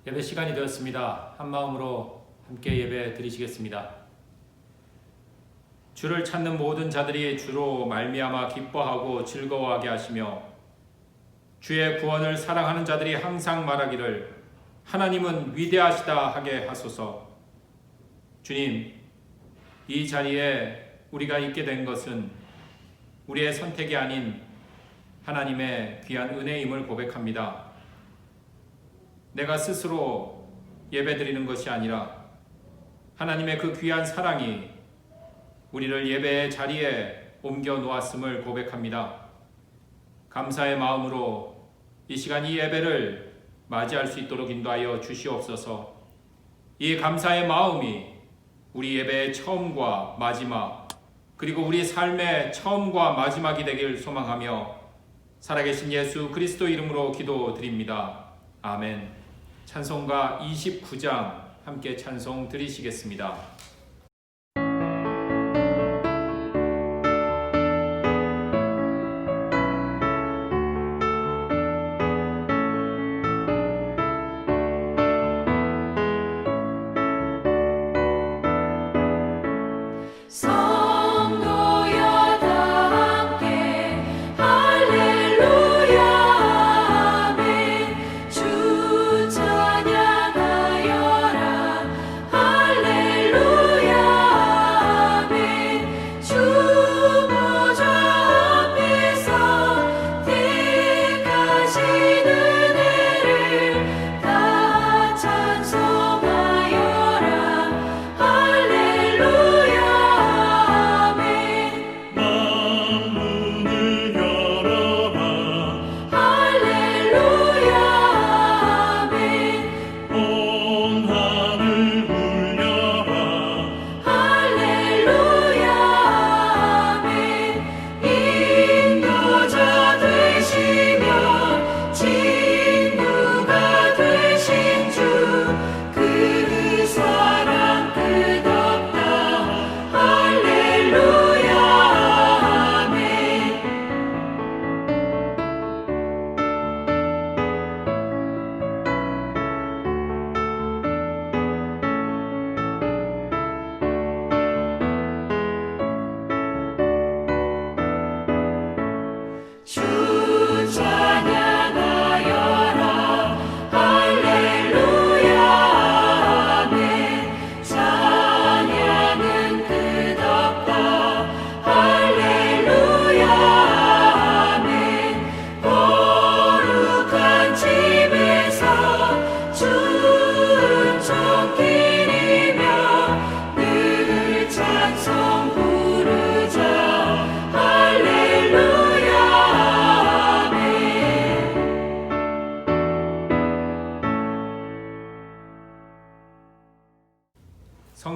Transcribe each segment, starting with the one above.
예배 시간이 되었습니다. 한 마음으로 함께 예배 드리시겠습니다. 주를 찾는 모든 자들이 주로 말미암아 기뻐하고 즐거워하게 하시며 주의 구원을 사랑하는 자들이 항상 말하기를 하나님은 위대하시다 하게 하소서. 주님, 이 자리에 우리가 있게 된 것은 우리의 선택이 아닌 하나님의 귀한 은혜임을 고백합니다. 내가 스스로 예배드리는 것이 아니라 하나님의 그 귀한 사랑이 우리를 예배의 자리에 옮겨 놓았음을 고백합니다. 감사의 마음으로 이 시간 이 예배를 맞이할 수 있도록 인도하여 주시옵소서. 이 감사의 마음이 우리 예배의 처음과 마지막, 그리고 우리 삶의 처음과 마지막이 되길 소망하며 살아계신 예수 그리스도 이름으로 기도드립니다. 아멘. 찬송가 29장 함께 찬송 드리시겠습니다.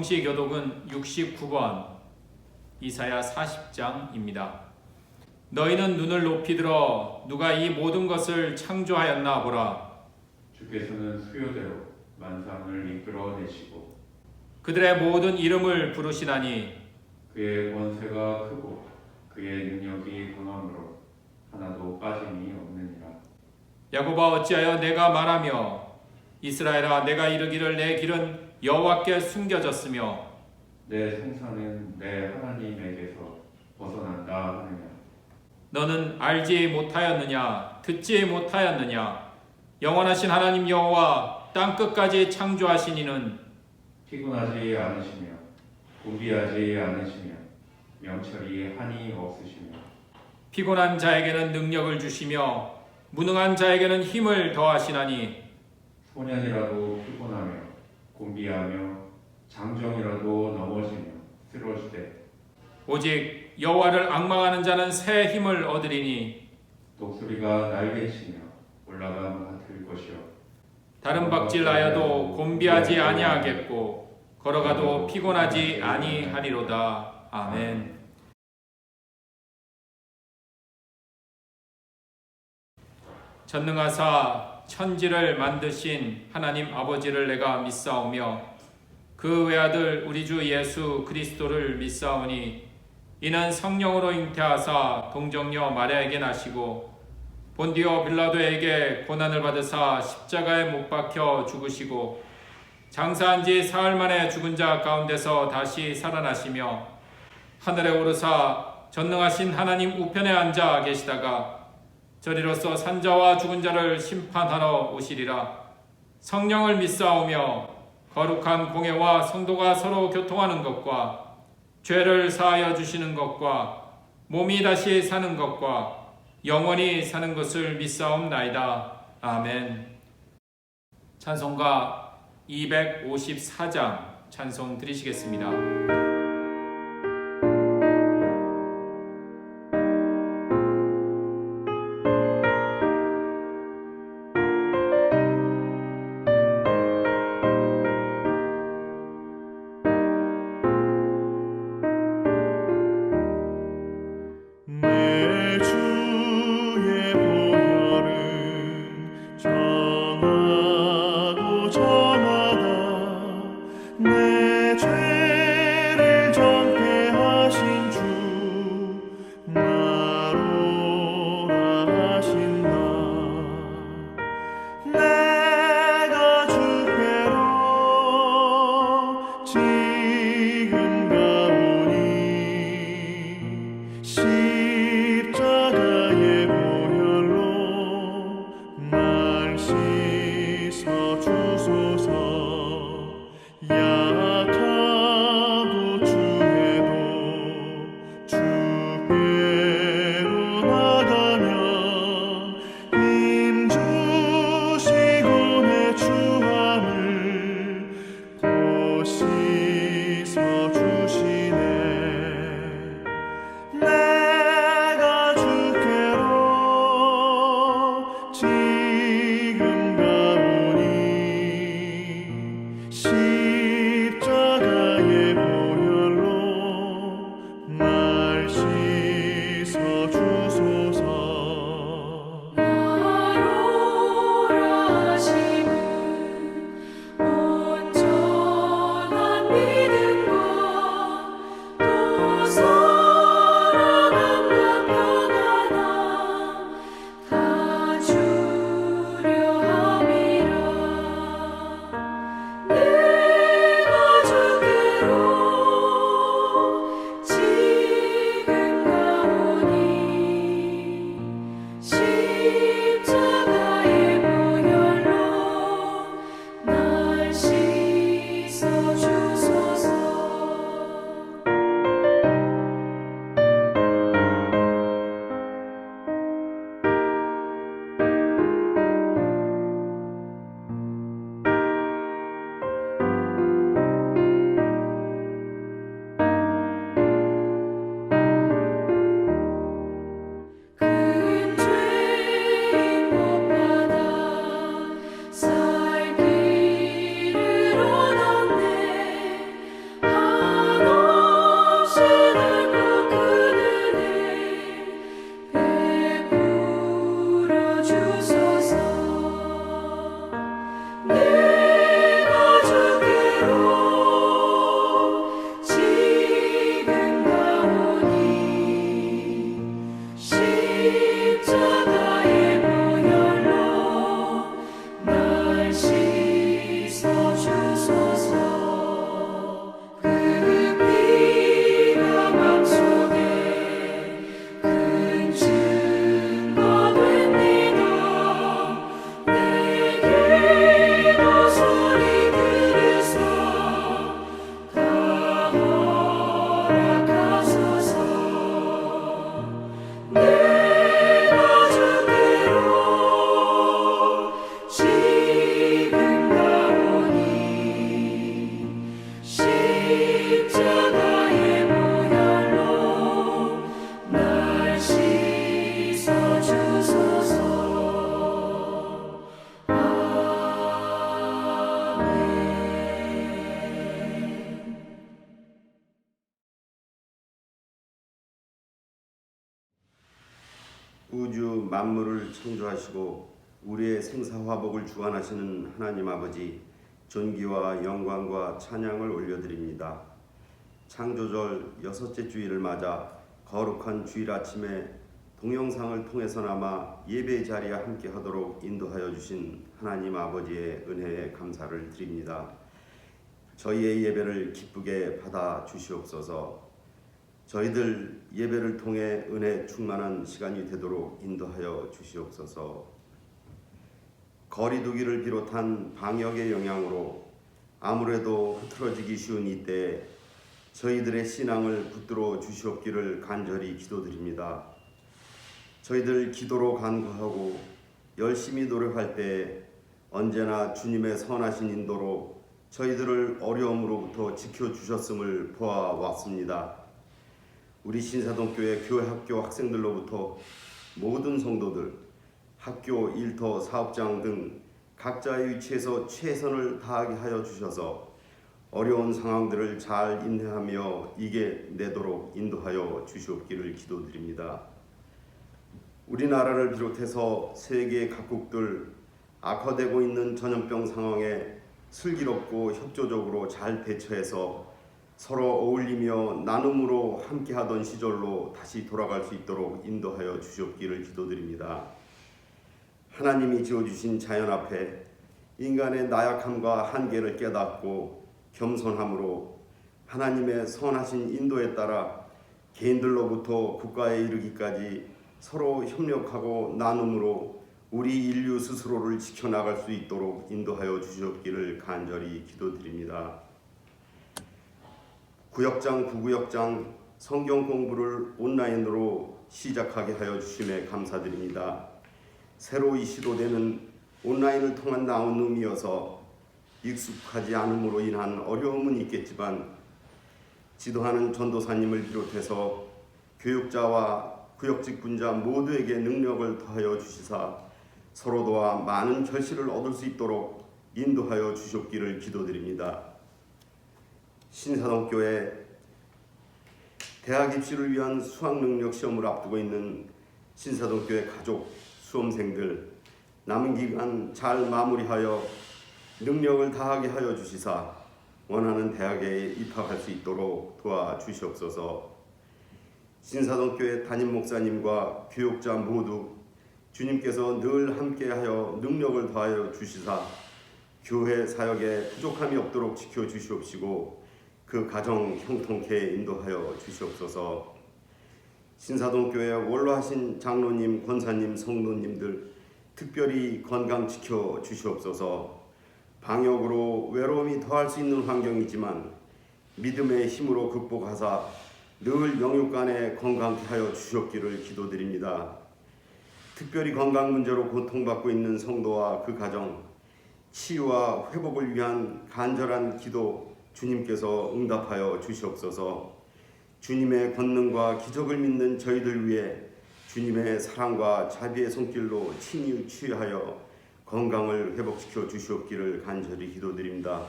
성시교독은 69번 이사야 40장입니다. 너희는 눈을 높이 들어 누가 이 모든 것을 창조하였나 보라. 주께서는 수요대로 만상을 이끌어내시고 그들의 모든 이름을 부르시나니 그의 권세가 크고 그의 능력이 강함으로 하나도 빠짐이 없느니라. 야곱아 어찌하여 내가 말하며 이스라엘아 내가 이르기를 내 길은 여호와께 숨겨졌으며 내 생사는 내 하나님에게서 벗어난다 하느냐. 너는 알지 못하였느냐 듣지 못하였느냐. 영원하신 하나님 여호와 땅끝까지 창조하신 이는 피곤하지 않으시며 고비하지 않으시며 명철이 한이 없으시며 피곤한 자에게는 능력을 주시며 무능한 자에게는 힘을 더하시나니 소년이라도 피곤하며 곤비하며 장정이라도 넘어지며 쓰러지되 오직 여호와를 앙망하는 자는 새 힘을 얻으리니 독수리가 날개치며 올라감 같을 것이요 다른 박질하여도 곤비하지 아니하겠고 걸어가도 피곤하지 아니하리로다. 아멘. 전능하사 천지를 만드신 하나님 아버지를 내가 믿사오며 그 외아들 우리 주 예수 그리스도를 믿사오니 이는 성령으로 잉태하사 동정녀 마리아에게 나시고 본디오 빌라도에게 고난을 받으사 십자가에 못 박혀 죽으시고 장사한 지 사흘 만에 죽은 자 가운데서 다시 살아나시며 하늘에 오르사 전능하신 하나님 우편에 앉아 계시다가 저리로서 산자와 죽은 자를 심판하러 오시리라. 성령을 믿사오며 거룩한 공회와 성도가 서로 교통하는 것과 죄를 사하여 주시는 것과 몸이 다시 사는 것과 영원히 사는 것을 믿사옵나이다. 아멘. 찬송가 254장 찬송 드리시겠습니다. 우주 만물을 창조하시고 우리의 생사화복을 주관하시는 하나님 아버지, 존귀와 영광과 찬양을 올려드립니다. 창조절 6째 주일을 맞아 거룩한 주일 아침에 동영상을 통해서나마 예배 자리에 함께하도록 인도하여 주신 하나님 아버지의 은혜에 감사를 드립니다. 저희의 예배를 기쁘게 받아 주시옵소서. 저희들 예배를 통해 은혜 충만한 시간이 되도록 인도하여 주시옵소서. 거리두기를 비롯한 방역의 영향으로 아무래도 흐트러지기 쉬운 이때에 저희들의 신앙을 붙들어 주시옵기를 간절히 기도드립니다. 저희들 기도로 간구하고 열심히 노력할 때에 언제나 주님의 선하신 인도로 저희들을 어려움으로부터 지켜주셨음을 보아왔습니다. 우리 신사동교회 교회 학교 학생들로부터 모든 성도들, 학교 일터 사업장 등 각자의 위치에서 최선을 다하게 하여 주셔서 어려운 상황들을 잘 인내하며 이겨내도록 인도하여 주시옵기를 기도드립니다. 우리나라를 비롯해서 세계 각국들 악화되고 있는 전염병 상황에 슬기롭고 협조적으로 잘 대처해서 서로 어울리며 나눔으로 함께하던 시절로 다시 돌아갈 수 있도록 인도하여 주시옵기를 기도드립니다. 하나님이 지어주신 자연 앞에 인간의 나약함과 한계를 깨닫고 겸손함으로 하나님의 선하신 인도에 따라 개인들로부터 국가에 이르기까지 서로 협력하고 나눔으로 우리 인류 스스로를 지켜나갈 수 있도록 인도하여 주시옵기를 간절히 기도드립니다. 구역장, 부구역장 성경 공부를 온라인으로 시작하게 하여 주심에 감사드립니다. 새로 시도되는 온라인을 통한 나눔이어서 익숙하지 않음으로 인한 어려움은 있겠지만 지도하는 전도사님을 비롯해서 교육자와 구역직분자 모두에게 능력을 더하여 주시사 서로 도와 많은 결실을 얻을 수 있도록 인도하여 주시옵기를 기도드립니다. 신사동교회 대학 입시를 위한 수학능력 시험을 앞두고 있는 신사동교회 가족, 수험생들 남은 기간 잘 마무리하여 능력을 다하게 하여 주시사 원하는 대학에 입학할 수 있도록 도와주시옵소서. 신사동교회 담임 목사님과 교육자 모두 주님께서 늘 함께하여 능력을 더하여 주시사 교회 사역에 부족함이 없도록 지켜주시옵시고 그 가정 형통케 인도하여 주시옵소서. 신사동교회 원로하신 장로님, 권사님, 성도님들 특별히 건강 지켜주시옵소서. 방역으로 외로움이 더할 수 있는 환경이지만 믿음의 힘으로 극복하사 늘 영육간에 건강케 하여 주시옵기를 기도드립니다. 특별히 건강 문제로 고통받고 있는 성도와 그 가정 치유와 회복을 위한 간절한 기도 주님께서 응답하여 주시옵소서. 주님의 권능과 기적을 믿는 저희들 위해 주님의 사랑과 자비의 손길로 친히 취하여 건강을 회복시켜 주시옵기를 간절히 기도드립니다.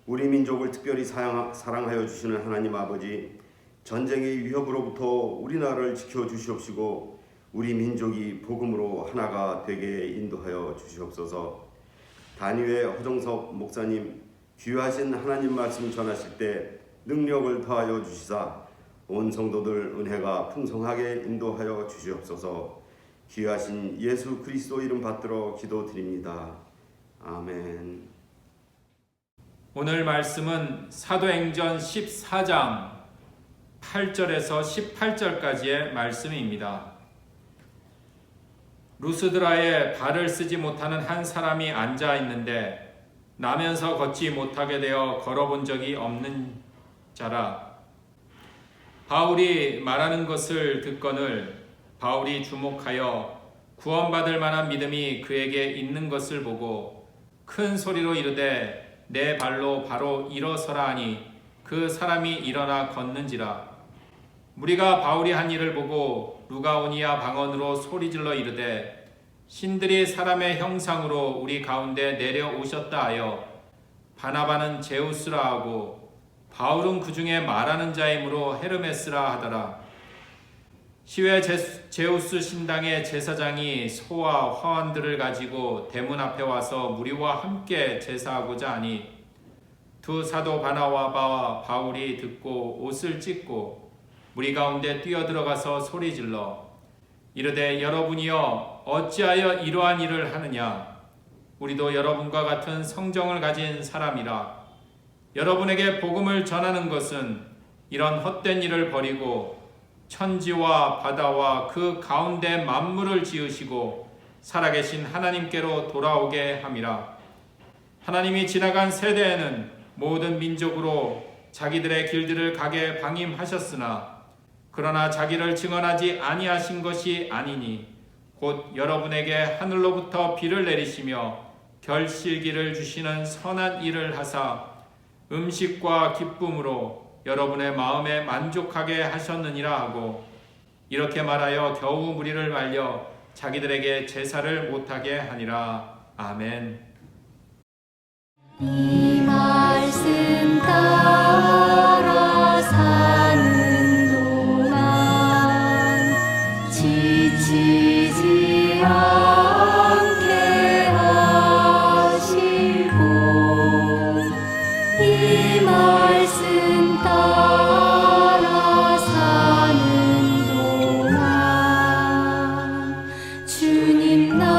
우리 민족을 특별히 사랑하여 주시는 하나님 아버지, 전쟁의 위협으로부터 우리나라를 지켜 주시옵시고 우리 민족이 복음으로 하나가 되게 인도하여 주시옵소서. 단위의 허정섭 목사님, 귀하신 하나님 말씀 전하실 때 능력을 더하여 주시사 온 성도들 은혜가 풍성하게 인도하여 주시옵소서. 귀하신 예수 그리스도 이름 받들어 기도드립니다. 아멘. 오늘 말씀은 사도행전 14장 8절에서 18절까지의 말씀입니다. 루스드라에 발을 쓰지 못하는 한 사람이 앉아 있는데 나면서 걷지 못하게 되어 걸어본 적이 없는 자라. 바울이 말하는 것을 듣거늘 바울이 주목하여 구원받을 만한 믿음이 그에게 있는 것을 보고 큰 소리로 이르되 내 발로 바로 일어서라 하니 그 사람이 일어나 걷는지라. 무리가 바울이 한 일을 보고 루가오니아 방언으로 소리질러 이르되 신들이 사람의 형상으로 우리 가운데 내려오셨다 하여 바나바는 제우스라 하고 바울은 그 중에 말하는 자이므로 헤르메스라 하더라. 시외 제우스 신당의 제사장이 소와 화환들을 가지고 대문 앞에 와서 무리와 함께 제사하고자 하니 두 사도 바나바와 바울이 듣고 옷을 찢고 무리 가운데 뛰어들어가서 소리질러 이르되 여러분이여 어찌하여 이러한 일을 하느냐? 우리도 여러분과 같은 성정을 가진 사람이라. 여러분에게 복음을 전하는 것은 이런 헛된 일을 버리고 천지와 바다와 그 가운데 만물을 지으시고 살아계신 하나님께로 돌아오게 함이라. 하나님이 지나간 세대에는 모든 민족으로 자기들의 길들을 가게 방임하셨으나 그러나 자기를 증언하지 아니하신 것이 아니니 곧 여러분에게 하늘로부터 비를 내리시며 결실기를 주시는 선한 일을 하사 음식과 기쁨으로 여러분의 마음에 만족하게 하셨느니라 하고 이렇게 말하여 겨우 무리를 말려 자기들에게 제사를 못하게 하니라. 아멘. 이 말씀 따라 사는 동안 지치지 않게 하시고 이 말씀 따라 사는 동안 주님 나라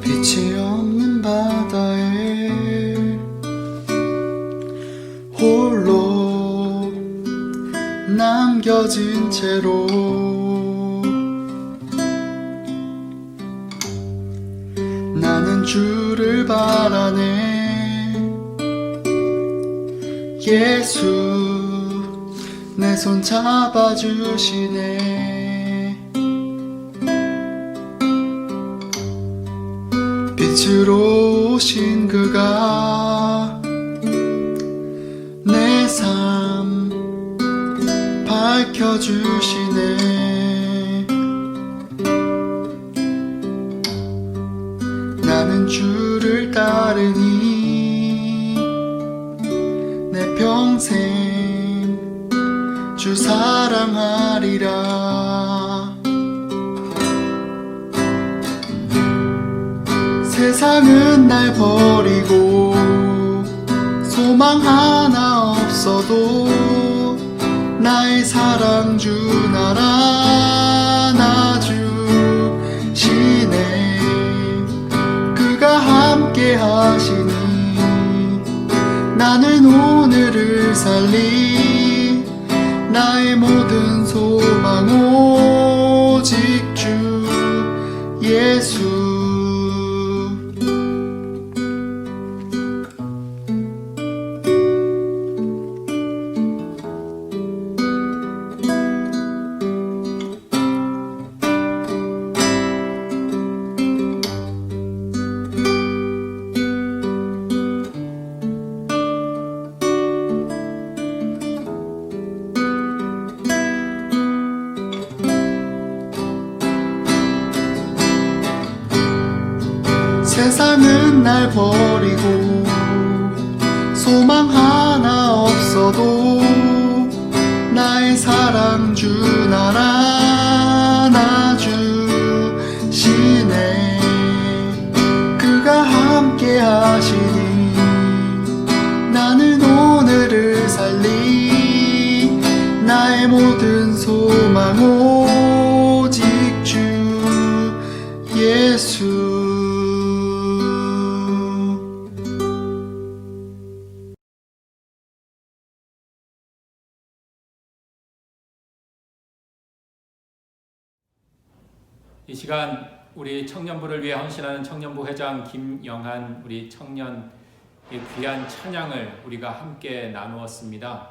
빛이 없는 바다에 홀로 남겨진 채로 나는 주를 바라네. 예수 내 손 잡아주시네. 빛으로 오신 그가 내 삶 밝혀주시네. 나는 주를 따르니 내 평생 주 사랑하리라. 세상은 날 버리고 소망 하나 없어도 나의 사랑 주 알아놔주시네. 그가 함께 하시니 나는 오늘을 살리. 나의 모든 소망 오직 주 예수. 세상은 날 버리고 소망 하나 없어도 나의 사랑 주 알아놔주시네. 그가 함께 하시니 나는 오늘을 살리. 나의 모든 소망 오직 주 예수. 이 시간 우리 청년부를 위해 헌신하는 청년부 회장 김영한 우리 청년 귀한 찬양을 우리가 함께 나누었습니다.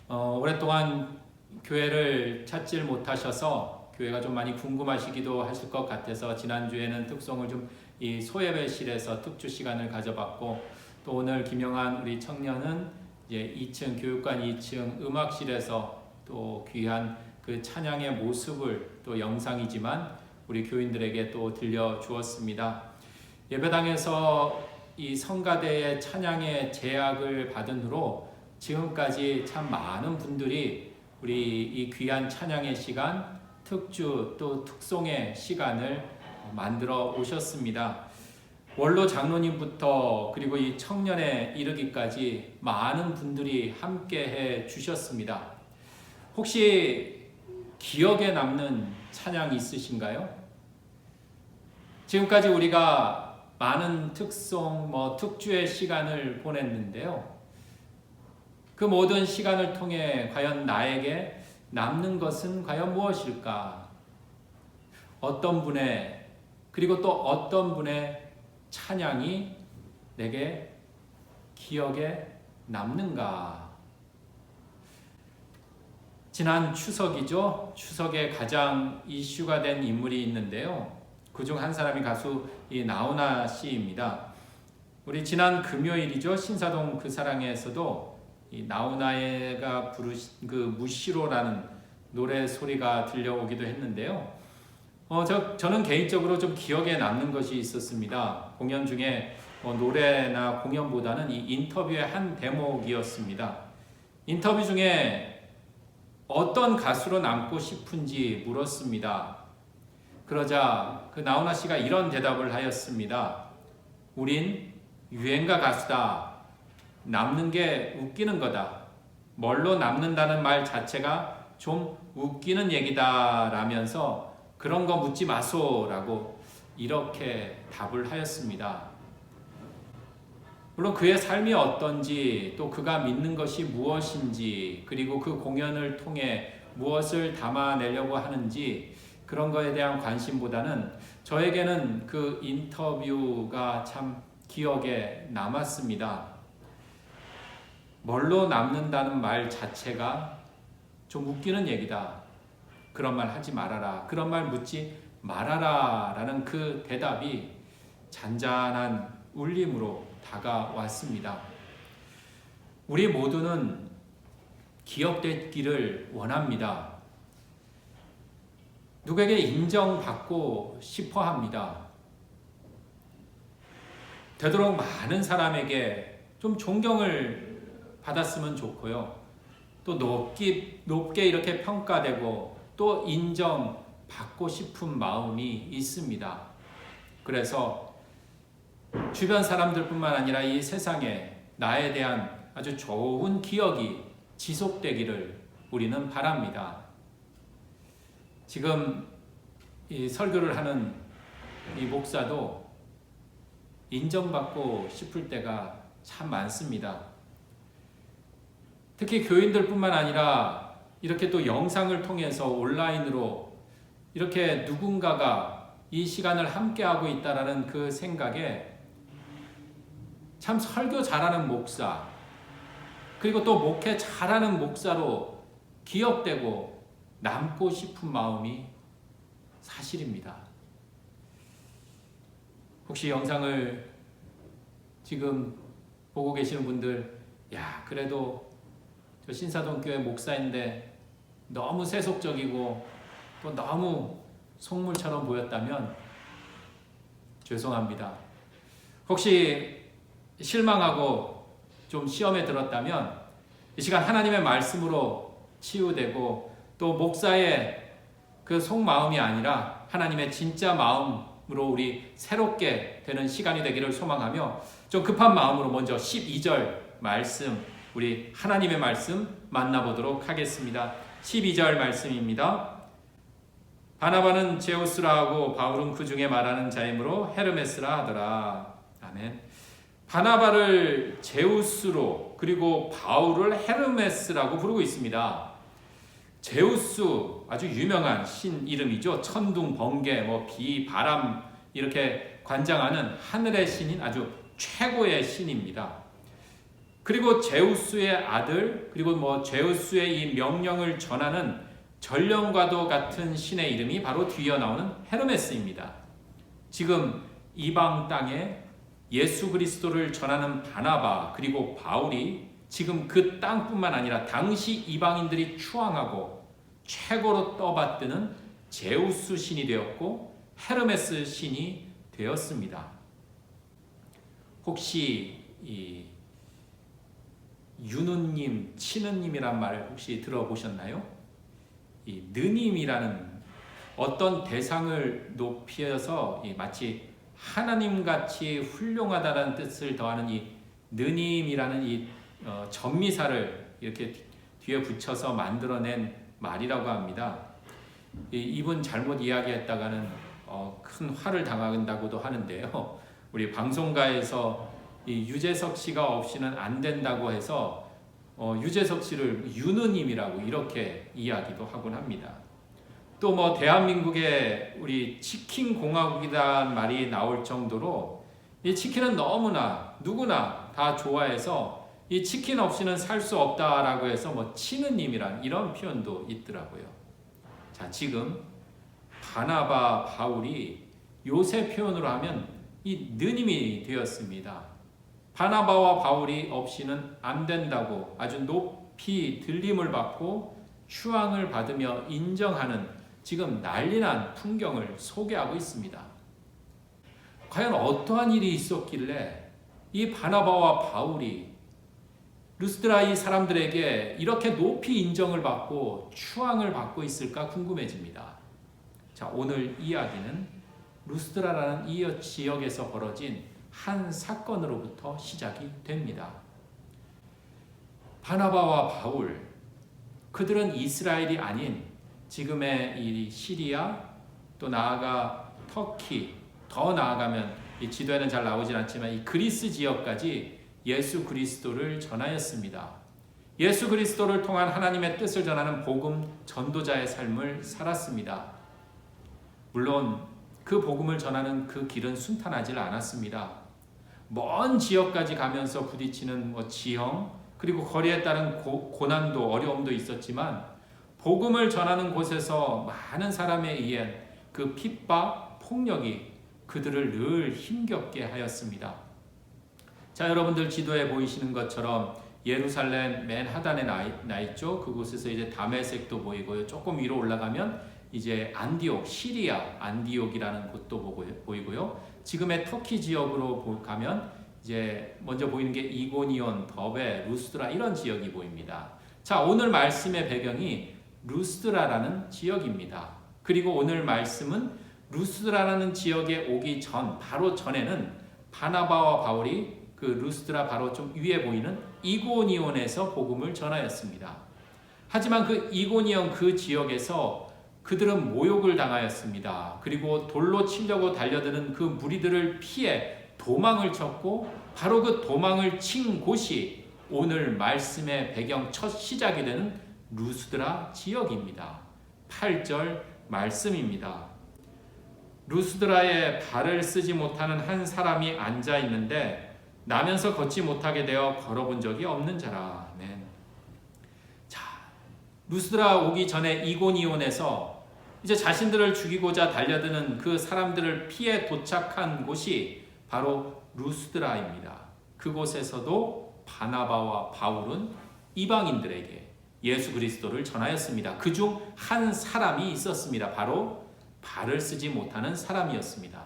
오랫동안 교회를 찾질 못하셔서 교회가 좀 많이 궁금하시기도 하실 것 같아서 지난주에는 특송을 좀 이 소예배실에서 특주 시간을 가져봤고, 또 오늘 김영한 우리 청년은 이제 2층 교육관 2층 음악실에서 또 귀한 그 찬양의 모습을 또 영상이지만 우리 교인들에게 또 들려주었습니다. 예배당에서 이 성가대의 찬양의 제약을 받은 후로 지금까지 참 많은 분들이 우리 이 귀한 찬양의 시간, 특주 또 특송의 시간을 만들어 오셨습니다. 원로 장로님부터 그리고 이 청년에 이르기까지 많은 분들이 함께해 주셨습니다. 혹시 기억에 남는 찬양이 있으신가요? 지금까지 우리가 많은 특송, 특주의 시간을 보냈는데요. 그 모든 시간을 통해 과연 나에게 남는 것은 과연 무엇일까? 어떤 분의, 그리고 또 어떤 분의 찬양이 내게 기억에 남는가? 지난 추석이죠. 추석에 가장 이슈가 된 인물이 있는데요. 그중 한 사람이 가수 이 나훈아 씨입니다. 우리 지난 금요일이죠. 신사동 그 사랑에서도 이 나훈아가 부르신 그 무시로라는 노래 소리가 들려오기도 했는데요. 저는 개인적으로 좀 기억에 남는 것이 있었습니다. 공연 중에 노래나 공연보다는 이 인터뷰의 한 대목이었습니다. 인터뷰 중에 어떤 가수로 남고 싶은지 물었습니다. 그러자 그 나훈아 씨가 이런 대답을 하였습니다. 우린 유행가 가수다. 남는 게 웃기는 거다. 뭘로 남는다는 말 자체가 좀 웃기는 얘기다 라면서 그런 거 묻지 마소라고 이렇게 답을 하였습니다. 물론 그의 삶이 어떤지 또 그가 믿는 것이 무엇인지 그리고 그 공연을 통해 무엇을 담아내려고 하는지 그런 거에 대한 관심보다는 저에게는 그 인터뷰가 참 기억에 남았습니다. 뭘로 남는다는 말 자체가 좀 웃기는 얘기다. 그런 말 하지 말아라. 그런 말 묻지 말아라. 라는 그 대답이 잔잔한 울림으로 다가왔습니다. 우리 모두는 기억되기를 원합니다. 누구에게 인정받고 싶어 합니다. 되도록 많은 사람에게 좀 존경을 받았으면 좋고요. 또 높게 이렇게 평가되고 또 인정받고 싶은 마음이 있습니다. 그래서 주변 사람들뿐만 아니라 이 세상에 나에 대한 아주 좋은 기억이 지속되기를 우리는 바랍니다. 지금 이 설교를 하는 이 목사도 인정받고 싶을 때가 참 많습니다. 특히 교인들뿐만 아니라 이렇게 또 영상을 통해서 온라인으로 이렇게 누군가가 이 시간을 함께하고 있다라는 그 생각에 참 설교 잘하는 목사 그리고 또 목회 잘하는 목사로 기억되고 남고 싶은 마음이 사실입니다. 혹시 영상을 지금 보고 계시는 분들, 그래도 저 신사동 교회 목사인데 너무 세속적이고 또 너무 속물처럼 보였다면 죄송합니다. 혹시 실망하고 좀 시험에 들었다면 이 시간 하나님의 말씀으로 치유되고 또 목사의 그 속마음이 아니라 하나님의 진짜 마음으로 우리 새롭게 되는 시간이 되기를 소망하며 좀 급한 마음으로 먼저 12절 말씀 우리 하나님의 말씀 만나보도록 하겠습니다. 12절 말씀입니다. 바나바는 제우스라 하고 바울은 그 중에 말하는 자이므로 헤르메스라 하더라. 아멘. 바나바를 제우스로 그리고 바울을 헤르메스라고 부르고 있습니다. 제우스 아주 유명한 신 이름이죠. 천둥, 번개, 비, 바람 이렇게 관장하는 하늘의 신인 아주 최고의 신입니다. 그리고 제우스의 아들 그리고 제우스의 이 명령을 전하는 전령과도 같은 신의 이름이 바로 뒤이어 나오는 헤르메스입니다. 지금 이방 땅에 예수 그리스도를 전하는 바나바 그리고 바울이 지금 그 땅뿐만 아니라 당시 이방인들이 추앙하고 최고로 떠받드는 제우스 신이 되었고 헤르메스 신이 되었습니다. 혹시 이 유느님, 치느님이란 말 혹시 들어보셨나요? 이 느님이라는 어떤 대상을 높여서 마치 하나님같이 훌륭하다는 뜻을 더하는 이 느님이라는 이 전미사를 이렇게 뒤에 붙여서 만들어낸 말이라고 합니다. 이분 잘못 이야기했다가는 큰 화를 당한다고도 하는데요. 우리 방송가에서 이 유재석 씨가 없이는 안 된다고 해서 유재석 씨를 유느님이라고 이렇게 이야기도 하곤 합니다. 또 뭐 대한민국에 우리 치킨 공화국이라는 말이 나올 정도로 이 치킨은 너무나 누구나 다 좋아해서 이 치킨 없이는 살 수 없다라고 해서 뭐 치느님이란 이런 표현도 있더라고요. 자, 지금 바나바, 바울이 요새 표현으로 하면 이 느님이 되었습니다. 바나바와 바울이 없이는 안 된다고 아주 높이 들림을 받고 추앙을 받으며 인정하는 지금 난리난 풍경을 소개하고 있습니다. 과연 어떠한 일이 있었길래 이 바나바와 바울이 루스드라 이 사람들에게 이렇게 높이 인정을 받고 추앙을 받고 있을까 궁금해집니다. 자, 오늘 이야기는 루스드라라는 이 지역에서 벌어진 한 사건으로부터 시작이 됩니다. 바나바와 바울, 그들은 이스라엘이 아닌 지금의 이 시리아, 또 나아가 터키, 더 나아가면 이 지도에는 잘 나오진 않지만 이 그리스 지역까지 예수 그리스도를 전하였습니다. 예수 그리스도를 통한 하나님의 뜻을 전하는 복음 전도자의 삶을 살았습니다. 물론 그 복음을 전하는 그 길은 순탄하지 않았습니다. 먼 지역까지 가면서 부딪히는 지형, 그리고 거리에 따른 고난도 어려움도 있었지만 복음을 전하는 곳에서 많은 사람에 의한 그 핍박, 폭력이 그들을 늘 힘겹게 하였습니다. 자, 여러분들 지도에 보이시는 것처럼 예루살렘 맨 하단에 나 있죠. 그곳에서 이제 다메섹도 보이고요. 조금 위로 올라가면 이제 안디옥, 시리아 안디옥이라는 곳도 보이고요. 지금의 터키 지역으로 가면 이제 먼저 보이는 게 이고니온, 더베, 루스드라 이런 지역이 보입니다. 자, 오늘 말씀의 배경이 루스드라라는 지역입니다. 그리고 오늘 말씀은 루스드라라는 지역에 오기 전, 바로 전에는 바나바와 바울이 그 루스드라 바로 좀 위에 보이는 이고니온에서 복음을 전하였습니다. 하지만 그 이고니온 그 지역에서 그들은 모욕을 당하였습니다. 그리고 돌로 치려고 달려드는 그 무리들을 피해 도망을 쳤고 바로 그 도망을 친 곳이 오늘 말씀의 배경 첫 시작이 되는 루스드라 지역입니다. 8절 말씀입니다. 루스드라에 발을 쓰지 못하는 한 사람이 앉아 있는데 나면서 걷지 못하게 되어 걸어본 적이 없는 자라. 아멘. 자, 루스드라 오기 전에 이고니온에서 이제 자신들을 죽이고자 달려드는 그 사람들을 피해 도착한 곳이 바로 루스드라입니다. 그곳에서도 바나바와 바울은 이방인들에게 예수 그리스도를 전하였습니다. 그중 한 사람이 있었습니다. 바로 발을 쓰지 못하는 사람이었습니다.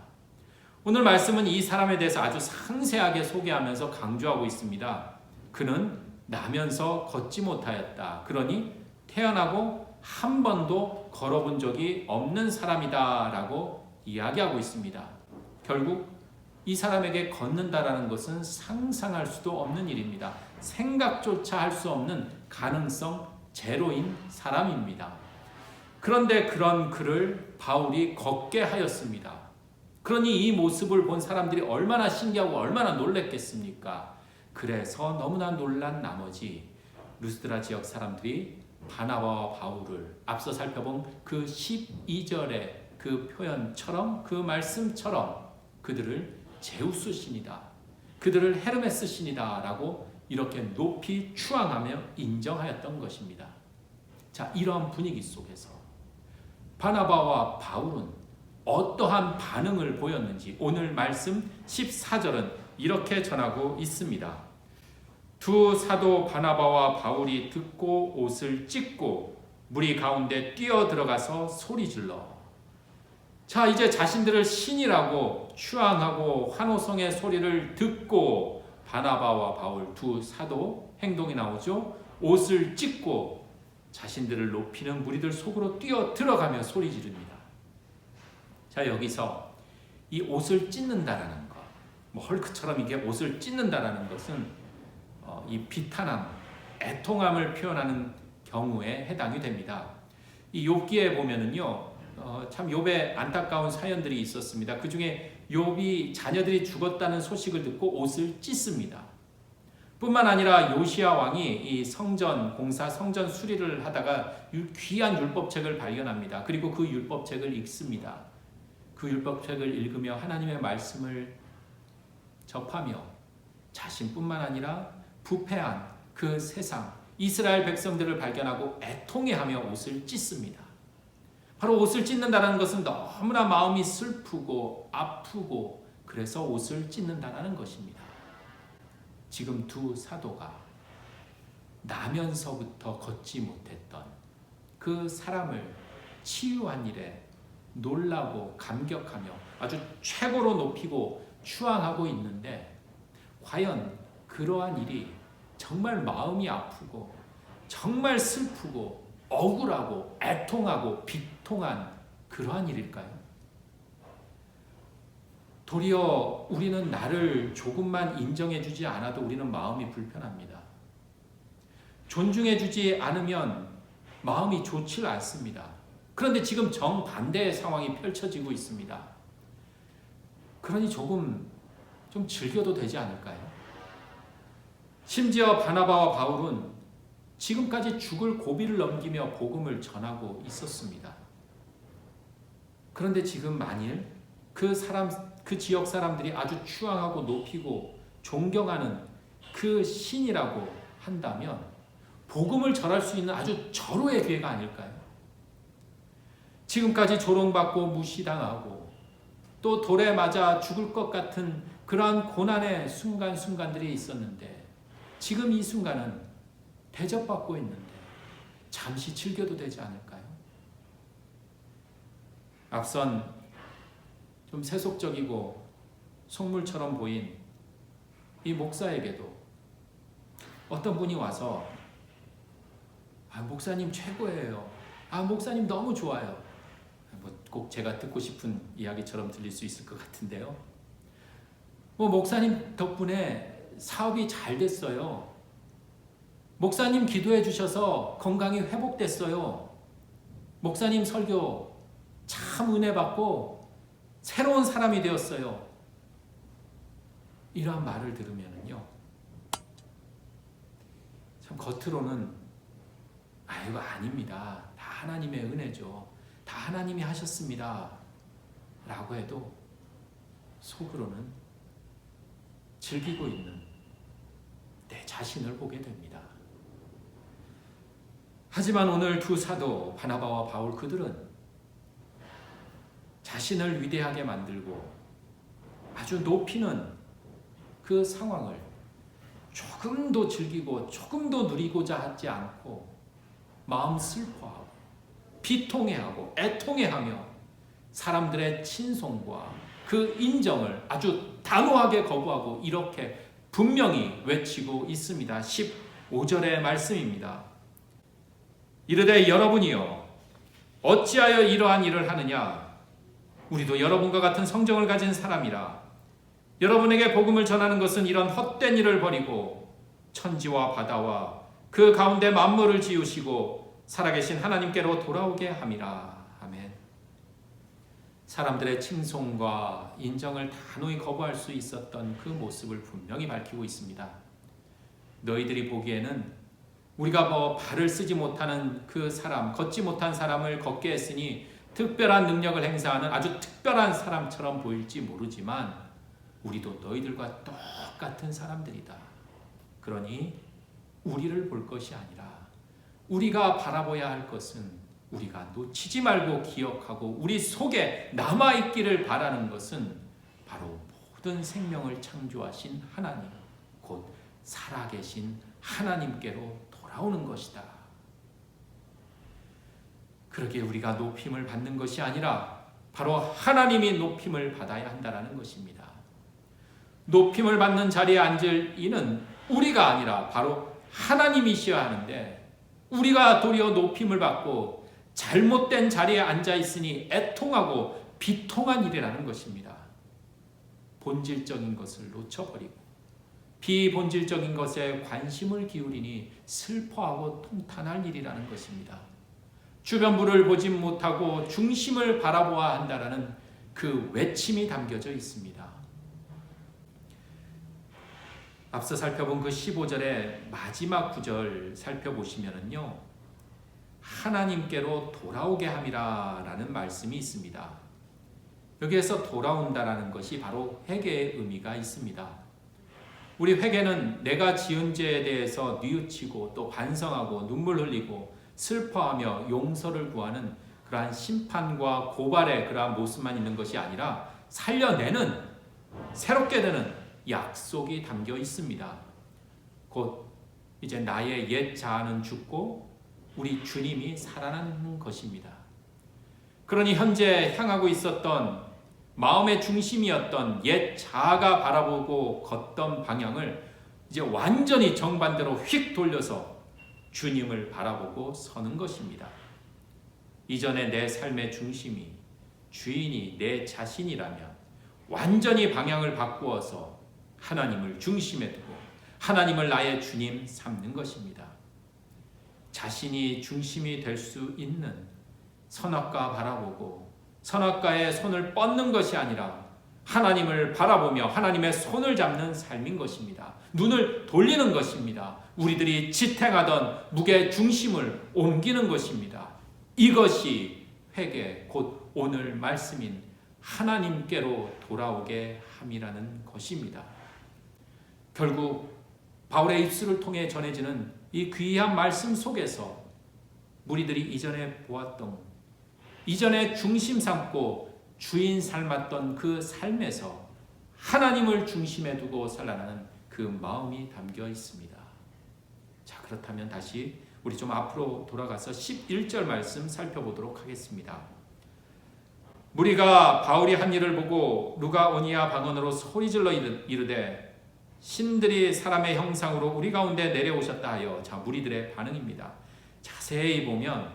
오늘 말씀은 이 사람에 대해서 아주 상세하게 소개하면서 강조하고 있습니다. 그는 나면서 걷지 못하였다. 그러니 태어나고 한 번도 걸어본 적이 없는 사람이다 라고 이야기하고 있습니다. 결국 이 사람에게 걷는다라는 것은 상상할 수도 없는 일입니다. 생각조차 할 수 없는 가능성 제로인 사람입니다. 그런데 그런 그를 바울이 걷게 하였습니다. 그러니 이 모습을 본 사람들이 얼마나 신기하고 얼마나 놀랬겠습니까? 그래서 너무나 놀란 나머지 루스드라 지역 사람들이 바나바와 바울을 앞서 살펴본 그 12절의 그 표현처럼 그 말씀처럼 그들을 제우스 신이다, 그들을 헤르메스 신이다 라고 이렇게 높이 추앙하며 인정하였던 것입니다. 자, 이러한 분위기 속에서 바나바와 바울은 어떠한 반응을 보였는지 오늘 말씀 14절은 이렇게 전하고 있습니다. 두 사도 바나바와 바울이 듣고 옷을 찢고 무리 가운데 뛰어 들어가서 소리질러. 자, 이제 자신들을 신이라고 추앙하고 환호성의 소리를 듣고 바나바와 바울 두 사도 행동이 나오죠. 옷을 찢고 자신들을 높이는 무리들 속으로 뛰어 들어가며 소리 지릅니다. 자, 여기서 이 옷을 찢는다라는 것, 뭐 헐크처럼 이게 옷을 찢는다라는 것은 이 비탄함, 애통함을 표현하는 경우에 해당이 됩니다. 이 욥기에 보면은요, 참 욥의 안타까운 사연들이 있었습니다. 그 중에 욥이 자녀들이 죽었다는 소식을 듣고 옷을 찢습니다. 뿐만 아니라 요시야 왕이 이 성전 공사, 성전 수리를 하다가 귀한 율법책을 발견합니다. 그리고 그 율법책을 읽습니다. 그 율법책을 읽으며 하나님의 말씀을 접하며 자신뿐만 아니라 부패한 그 세상, 이스라엘 백성들을 발견하고 애통해하며 옷을 찢습니다. 바로 옷을 찢는다는 것은 너무나 마음이 슬프고 아프고 그래서 옷을 찢는다는 것입니다. 지금 두 사도가 나면서부터 걷지 못했던 그 사람을 치유한 일에 놀라고 감격하며 아주 최고로 높이고 추앙하고 있는데, 과연 그러한 일이 정말 마음이 아프고 정말 슬프고 억울하고 애통하고 비통한 그러한 일일까요? 도리어 우리는 나를 조금만 인정해주지 않아도 우리는 마음이 불편합니다. 존중해주지 않으면 마음이 좋지 않습니다. 그런데 지금 정반대의 상황이 펼쳐지고 있습니다. 그러니 조금 좀 즐겨도 되지 않을까요? 심지어 바나바와 바울은 지금까지 죽을 고비를 넘기며 복음을 전하고 있었습니다. 그런데 지금 만일 그 지역 사람들이 아주 추앙하고 높이고 존경하는 그 신이라고 한다면 복음을 전할 수 있는 아주 절호의 기회가 아닐까요? 지금까지 조롱받고 무시당하고 또 돌에 맞아 죽을 것 같은 그러한 고난의 순간순간들이 있었는데, 지금 이 순간은 대접받고 있는데 잠시 즐겨도 되지 않을까요? 앞선 좀 세속적이고 속물처럼 보인 이 목사에게도 어떤 분이 와서 목사님 최고예요. 목사님 너무 좋아요. 꼭 제가 듣고 싶은 이야기처럼 들릴 수 있을 것 같은데요. 목사님 덕분에 사업이 잘 됐어요. 목사님 기도해 주셔서 건강이 회복됐어요. 목사님 설교 참 은혜 받고 새로운 사람이 되었어요. 이러한 말을 들으면요, 참 겉으로는 이거 아닙니다. 다 하나님의 은혜죠. 다 하나님이 하셨습니다. 라고 해도 속으로는 즐기고 있는 내 자신을 보게 됩니다. 하지만 오늘 두 사도 바나바와 바울, 그들은 자신을 위대하게 만들고 아주 높이는 그 상황을 조금도 즐기고 조금도 누리고자 하지 않고 마음 슬퍼하고 비통해하고 애통해하며 사람들의 친송과 그 인정을 아주 단호하게 거부하고 이렇게 분명히 외치고 있습니다. 15절의 말씀입니다. 이르되 여러분이요 어찌하여 이러한 일을 하느냐? 우리도 여러분과 같은 성정을 가진 사람이라. 여러분에게 복음을 전하는 것은 이런 헛된 일을 버리고 천지와 바다와 그 가운데 만물을 지으시고 살아계신 하나님께로 돌아오게 함이라. 아멘. 사람들의 칭송과 인정을 단호히 거부할 수 있었던 그 모습을 분명히 밝히고 있습니다. 너희들이 보기에는 우리가 발을 쓰지 못하는 그 사람, 걷지 못한 사람을 걷게 했으니 특별한 능력을 행사하는 아주 특별한 사람처럼 보일지 모르지만 우리도 너희들과 똑같은 사람들이다. 그러니 우리를 볼 것이 아니라 우리가 바라봐야 할 것은 우리가 놓치지 말고 기억하고 우리 속에 남아있기를 바라는 것은 바로 모든 생명을 창조하신 하나님, 곧 살아계신 하나님께로 돌아오는 것이다. 그러기에 우리가 높임을 받는 것이 아니라 바로 하나님이 높임을 받아야 한다는 것입니다. 높임을 받는 자리에 앉을 이는 우리가 아니라 바로 하나님이셔야 하는데 우리가 도리어 높임을 받고 잘못된 자리에 앉아 있으니 애통하고 비통한 일이라는 것입니다. 본질적인 것을 놓쳐버리고 비본질적인 것에 관심을 기울이니 슬퍼하고 통탄할 일이라는 것입니다. 주변부를 보지 못하고 중심을 바라보아야 한다는 그 외침이 담겨져 있습니다. 앞서 살펴본 그 15절의 마지막 구절 살펴보시면은요, 하나님께로 돌아오게 함이라 라는 말씀이 있습니다. 여기에서 돌아온다라는 것이 바로 회개의 의미가 있습니다. 우리 회개는 내가 지은 죄에 대해서 뉘우치고 또 반성하고 눈물 흘리고 슬퍼하며 용서를 구하는 그러한 심판과 고발의 그러한 모습만 있는 것이 아니라 살려내는, 새롭게 되는 약속이 담겨 있습니다. 곧 이제 나의 옛 자아는 죽고 우리 주님이 살아나는 것입니다. 그러니 현재 향하고 있었던 마음의 중심이었던 옛 자아가 바라보고 걷던 방향을 이제 완전히 정반대로 휙 돌려서 주님을 바라보고 서는 것입니다. 이전에 내 삶의 중심이 주인이 내 자신이라면 완전히 방향을 바꾸어서 하나님을 중심에 두고 하나님을 나의 주님 삼는 것입니다. 자신이 중심이 될 수 있는 선악과 바라보고 선악과의 손을 뻗는 것이 아니라 하나님을 바라보며 하나님의 손을 잡는 삶인 것입니다. 눈을 돌리는 것입니다. 우리들이 지탱하던 무게 중심을 옮기는 것입니다. 이것이 회개, 곧 오늘 말씀인 하나님께로 돌아오게 함이라는 것입니다. 결국 바울의 입술을 통해 전해지는 이 귀한 말씀 속에서 무리들이 이전에 보았던, 이전에 중심 삼고 주인 삶았던 그 삶에서 하나님을 중심에 두고 살아나는 그 마음이 담겨 있습니다. 자, 그렇다면 다시 우리 좀 앞으로 돌아가서 11절 말씀 살펴보도록 하겠습니다. 무리가 바울이 한 일을 보고 루가오니아 방언으로 소리질러 이르되 신들이 사람의 형상으로 우리 가운데 내려오셨다 하여, 자, 무리들의 반응입니다. 자세히 보면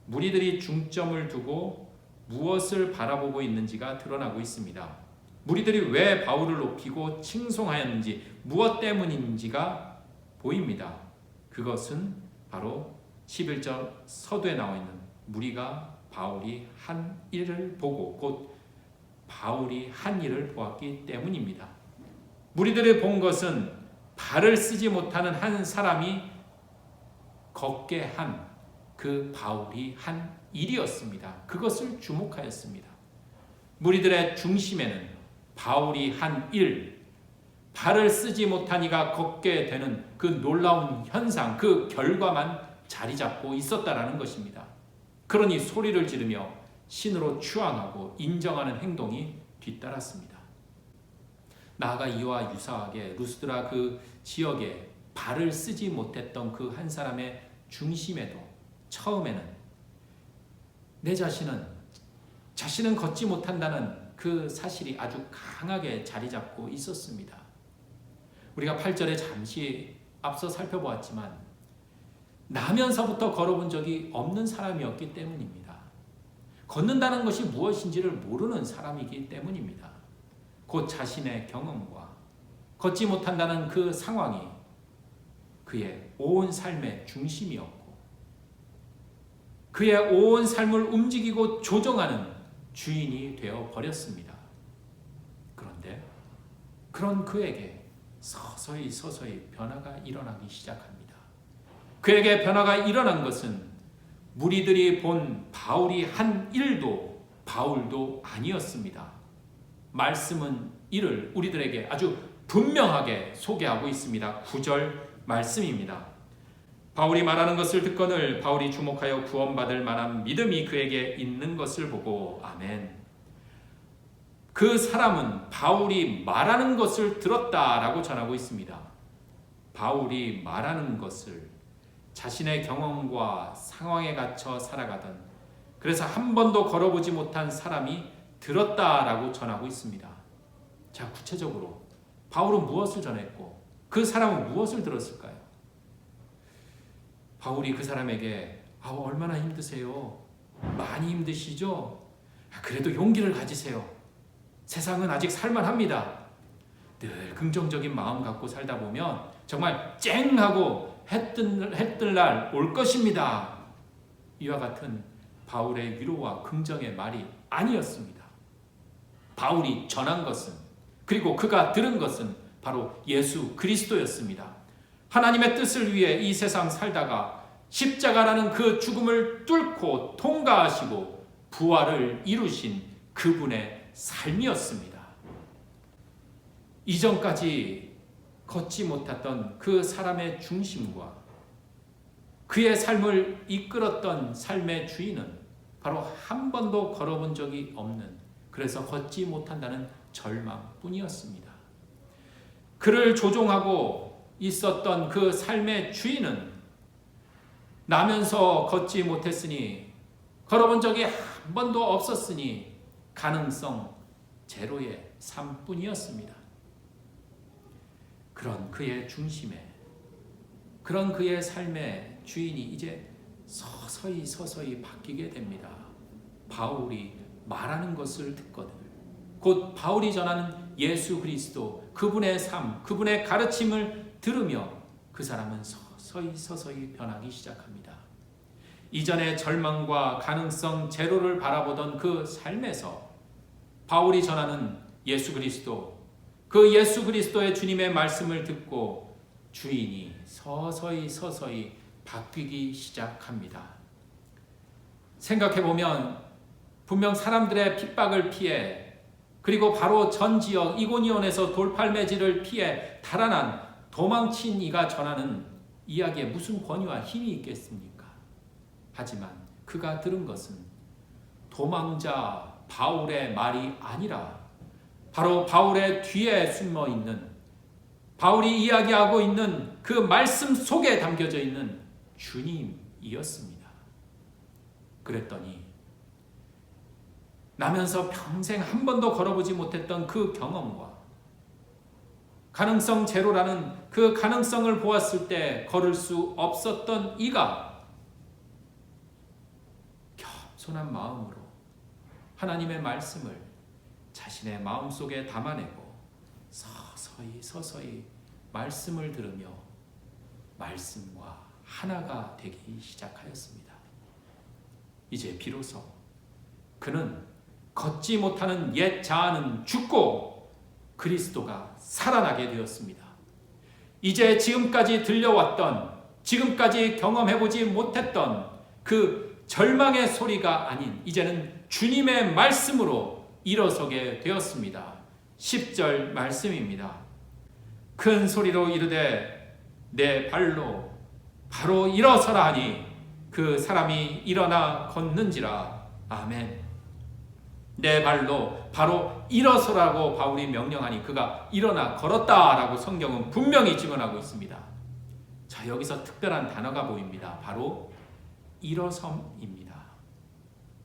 무리들이 중점을 두고 무엇을 바라보고 있는지가 드러나고 있습니다. 무리들이 왜 바울을 높이고 칭송하였는지, 무엇 때문인지가 보입니다. 그것은 바로 11절 서두에 나와 있는 무리가 바울이 한 일을 보고 곧 바울이 한 일을 보았기 때문입니다. 무리들이 본 것은 발을 쓰지 못하는 한 사람이 걷게 한 그 바울이 한 일이었습니다. 그것을 주목하였습니다. 무리들의 중심에는 바울이 한 일, 발을 쓰지 못한 이가 걷게 되는 그 놀라운 현상, 그 결과만 자리 잡고 있었다라는 것입니다. 그러니 소리를 지르며 신으로 추앙하고 인정하는 행동이 뒤따랐습니다. 나아가 이와 유사하게 루스드라 그 지역에 발을 쓰지 못했던 그 한 사람의 중심에도 처음에는 내 자신은 걷지 못한다는 그 사실이 아주 강하게 자리 잡고 있었습니다. 우리가 8절에 잠시 앞서 살펴보았지만 나면서부터 걸어본 적이 없는 사람이었기 때문입니다. 걷는다는 것이 무엇인지를 모르는 사람이기 때문입니다. 곧 자신의 경험과 걷지 못한다는 그 상황이 그의 온 삶의 중심이었고 그의 온 삶을 움직이고 조정하는 주인이 되어 버렸습니다. 그런데 그런 그에게 서서히 변화가 일어나기 시작합니다. 그에게 변화가 일어난 것은 무리들이 본 바울이 한 일도 바울도 아니었습니다. 말씀은 이를 우리들에게 아주 분명하게 소개하고 있습니다. 9절 말씀입니다. 바울이 말하는 것을 듣거늘 바울이 주목하여 구원받을 만한 믿음이 그에게 있는 것을 보고 아멘. 그 사람은 바울이 말하는 것을 들었다라고 전하고 있습니다. 바울이 말하는 것을 자신의 경험과 상황에 갇혀 살아가던, 그래서 한 번도 걸어보지 못한 사람이 들었다라고 전하고 있습니다. 자, 구체적으로 바울은 무엇을 전했고 그 사람은 무엇을 들었을까요? 바울이 그 사람에게 얼마나 힘드세요? 많이 힘드시죠? 그래도 용기를 가지세요. 세상은 아직 살만합니다. 늘 긍정적인 마음 갖고 살다 보면 정말 쨍하고 해뜰 날 올 것입니다. 이와 같은 바울의 위로와 긍정의 말이 아니었습니다. 바울이 전한 것은, 그리고 그가 들은 것은 바로 예수 그리스도였습니다. 하나님의 뜻을 위해 이 세상 살다가 십자가라는 그 죽음을 뚫고 통과하시고 부활을 이루신 그분의 삶이었습니다. 이전까지 걷지 못했던 그 사람의 중심과 그의 삶을 이끌었던 삶의 주인은 바로 한 번도 걸어본 적이 없는, 그래서 걷지 못한다는 절망뿐이었습니다. 그를 조종하고 있었던 그 삶의 주인은 나면서 걷지 못했으니, 걸어본 적이 한 번도 없었으니 가능성 제로의 삶뿐이었습니다. 그런 그의 중심에, 그런 그의 삶의 주인이 이제 서서히 바뀌게 됩니다. 바울이 말하는 것을 듣거든. 곧 바울이 전하는 예수 그리스도, 그분의 삶, 그분의 가르침을 들으며 그 사람은 서서히 변하기 시작합니다. 이전에 절망과 가능성 제로를 바라보던 그 삶에서 바울이 전하는 예수 그리스도, 그 예수 그리스도의 주님의 말씀을 듣고 주인이 서서히 바뀌기 시작합니다. 생각해보면 분명 사람들의 핍박을 피해, 그리고 바로 전 지역 이고니온에서 돌팔매질을 피해 달아난 도망친 이가 전하는 이야기에 무슨 권위와 힘이 있겠습니까? 하지만 그가 들은 것은 도망자 바울의 말이 아니라 바로 바울의 뒤에 숨어 있는, 바울이 이야기하고 있는 그 말씀 속에 담겨져 있는 주님이었습니다. 그랬더니 나면서 평생 한 번도 걸어보지 못했던 그 경험과 가능성 제로라는 그 가능성을 보았을 때 걸을 수 없었던 이가 겸손한 마음으로 하나님의 말씀을 자신의 마음속에 담아내고 서서히 말씀을 들으며 말씀과 하나가 되기 시작하였습니다. 이제 비로소 그는 걷지 못하는 옛 자아는 죽고 그리스도가 살아나게 되었습니다. 이제 지금까지 들려왔던, 지금까지 경험해보지 못했던 그 절망의 소리가 아닌 이제는 주님의 말씀으로 일어서게 되었습니다. 10절 말씀입니다. 큰 소리로 이르되 내 발로 바로 일어서라 하니 그 사람이 일어나 걷는지라. 아멘. 내 발로 바로 일어서라고 바울이 명령하니 그가 일어나 걸었다라고 성경은 분명히 증언하고 있습니다. 자, 여기서 특별한 단어가 보입니다. 바로 일어섬입니다.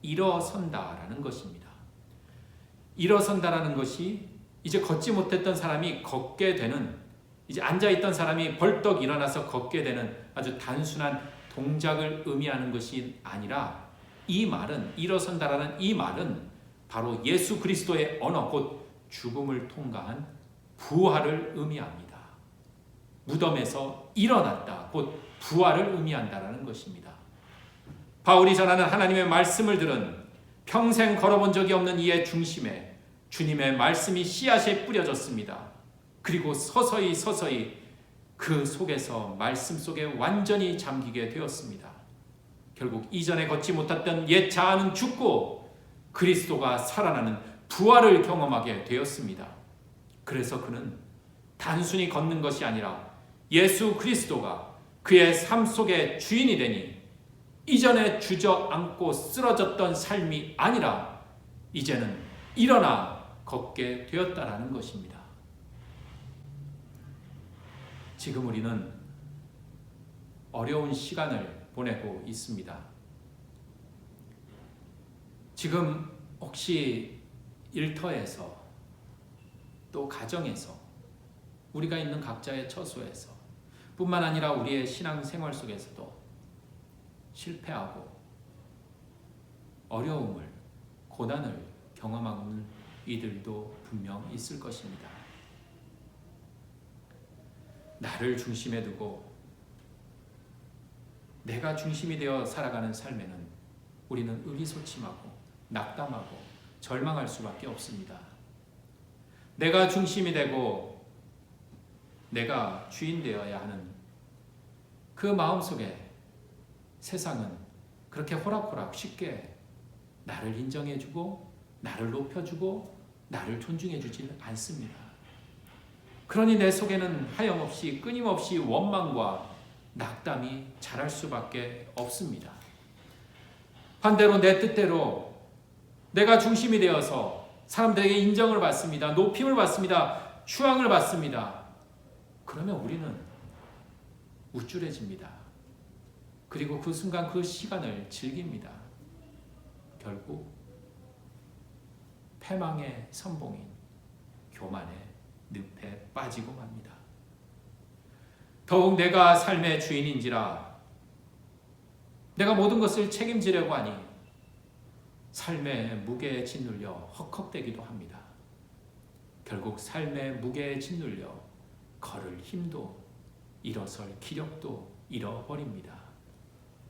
일어선다라는 것입니다. 일어선다라는 것이 이제 걷지 못했던 사람이 걷게 되는, 이제 앉아있던 사람이 벌떡 일어나서 걷게 되는 아주 단순한 동작을 의미하는 것이 아니라, 이 말은, 일어선다라는 이 말은 바로 예수 그리스도의 언어, 곧 죽음을 통과한 부활을 의미합니다. 무덤에서 일어났다, 곧 부활을 의미한다라는 것입니다. 바울이 전하는 하나님의 말씀을 들은 평생 걸어본 적이 없는 이의 중심에 주님의 말씀이 씨앗이 뿌려졌습니다. 그리고 서서히 그 속에서 말씀 속에 완전히 잠기게 되었습니다. 결국 이전에 걷지 못했던 옛 자아는 죽고 그리스도가 살아나는 부활을 경험하게 되었습니다. 그래서 그는 단순히 걷는 것이 아니라 예수 그리스도가 그의 삶 속의 주인이 되니 이전에 주저앉고 쓰러졌던 삶이 아니라 이제는 일어나 걷게 되었다라는 것입니다. 지금 우리는 어려운 시간을 보내고 있습니다. 지금 혹시 일터에서 또 가정에서 우리가 있는 각자의 처소에서 뿐만 아니라 우리의 신앙생활 속에서도 실패하고 어려움을, 고난을 경험하는 이들도 분명 있을 것입니다. 나를 중심에 두고 내가 중심이 되어 살아가는 삶에는 우리는 의기소침하고 낙담하고 절망할 수밖에 없습니다. 내가 중심이 되고 내가 주인 되어야 하는 그 마음속에 세상은 그렇게 호락호락 쉽게 나를 인정해주고 나를 높여주고 나를 존중해주지 않습니다. 그러니 내 속에는 하염없이 끊임없이 원망과 낙담이 자랄 수밖에 없습니다. 반대로 내 뜻대로 내가 중심이 되어서 사람들에게 인정을 받습니다. 높임을 받습니다. 추앙을 받습니다. 그러면 우리는 우쭐해집니다. 그리고 그 순간 그 시간을 즐깁니다. 결국 패망의 선봉인 교만의 늪에 빠지고 맙니다. 더욱 내가 삶의 주인인지라 내가 모든 것을 책임지려고 하니 삶의 무게에 짓눌려 헉헉대기도 합니다. 결국 삶의 무게에 짓눌려 걸을 힘도 일어설 기력도 잃어버립니다.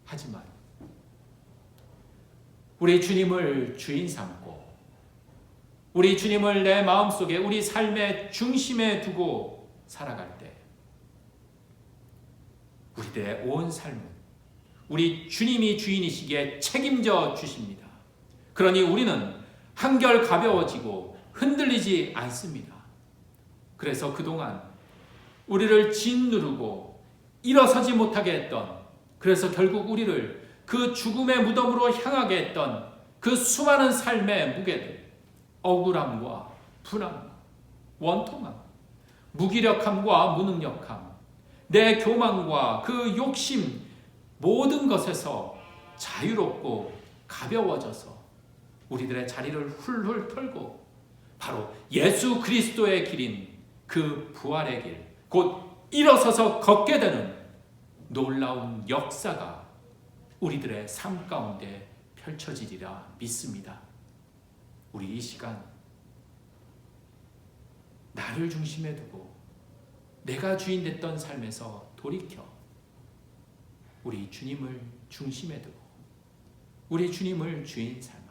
하지만 우리 주님을 주인 삼고 우리 주님을 내 마음속에 우리 삶의 중심에 두고 살아갈 때 우리들의 온 삶은 우리 주님이 주인이시기에 책임져 주십니다. 그러니 우리는 한결 가벼워지고 흔들리지 않습니다. 그래서 그동안 우리를 짓누르고 일어서지 못하게 했던, 그래서 결국 우리를 그 죽음의 무덤으로 향하게 했던 그 수많은 삶의 무게들, 억울함과 분함, 원통함, 무기력함과 무능력함, 내 교만과 그 욕심, 모든 것에서 자유롭고 가벼워져서 우리들의 자리를 훌훌 털고 바로 예수 그리스도의 길인 그 부활의 길, 곧 일어서서 걷게 되는 놀라운 역사가 우리들의 삶 가운데 펼쳐지리라 믿습니다. 우리 이 시간 나를 중심에 두고 내가 주인 됐던 삶에서 돌이켜 우리 주님을 중심에 두고 우리 주님을 주인 삼아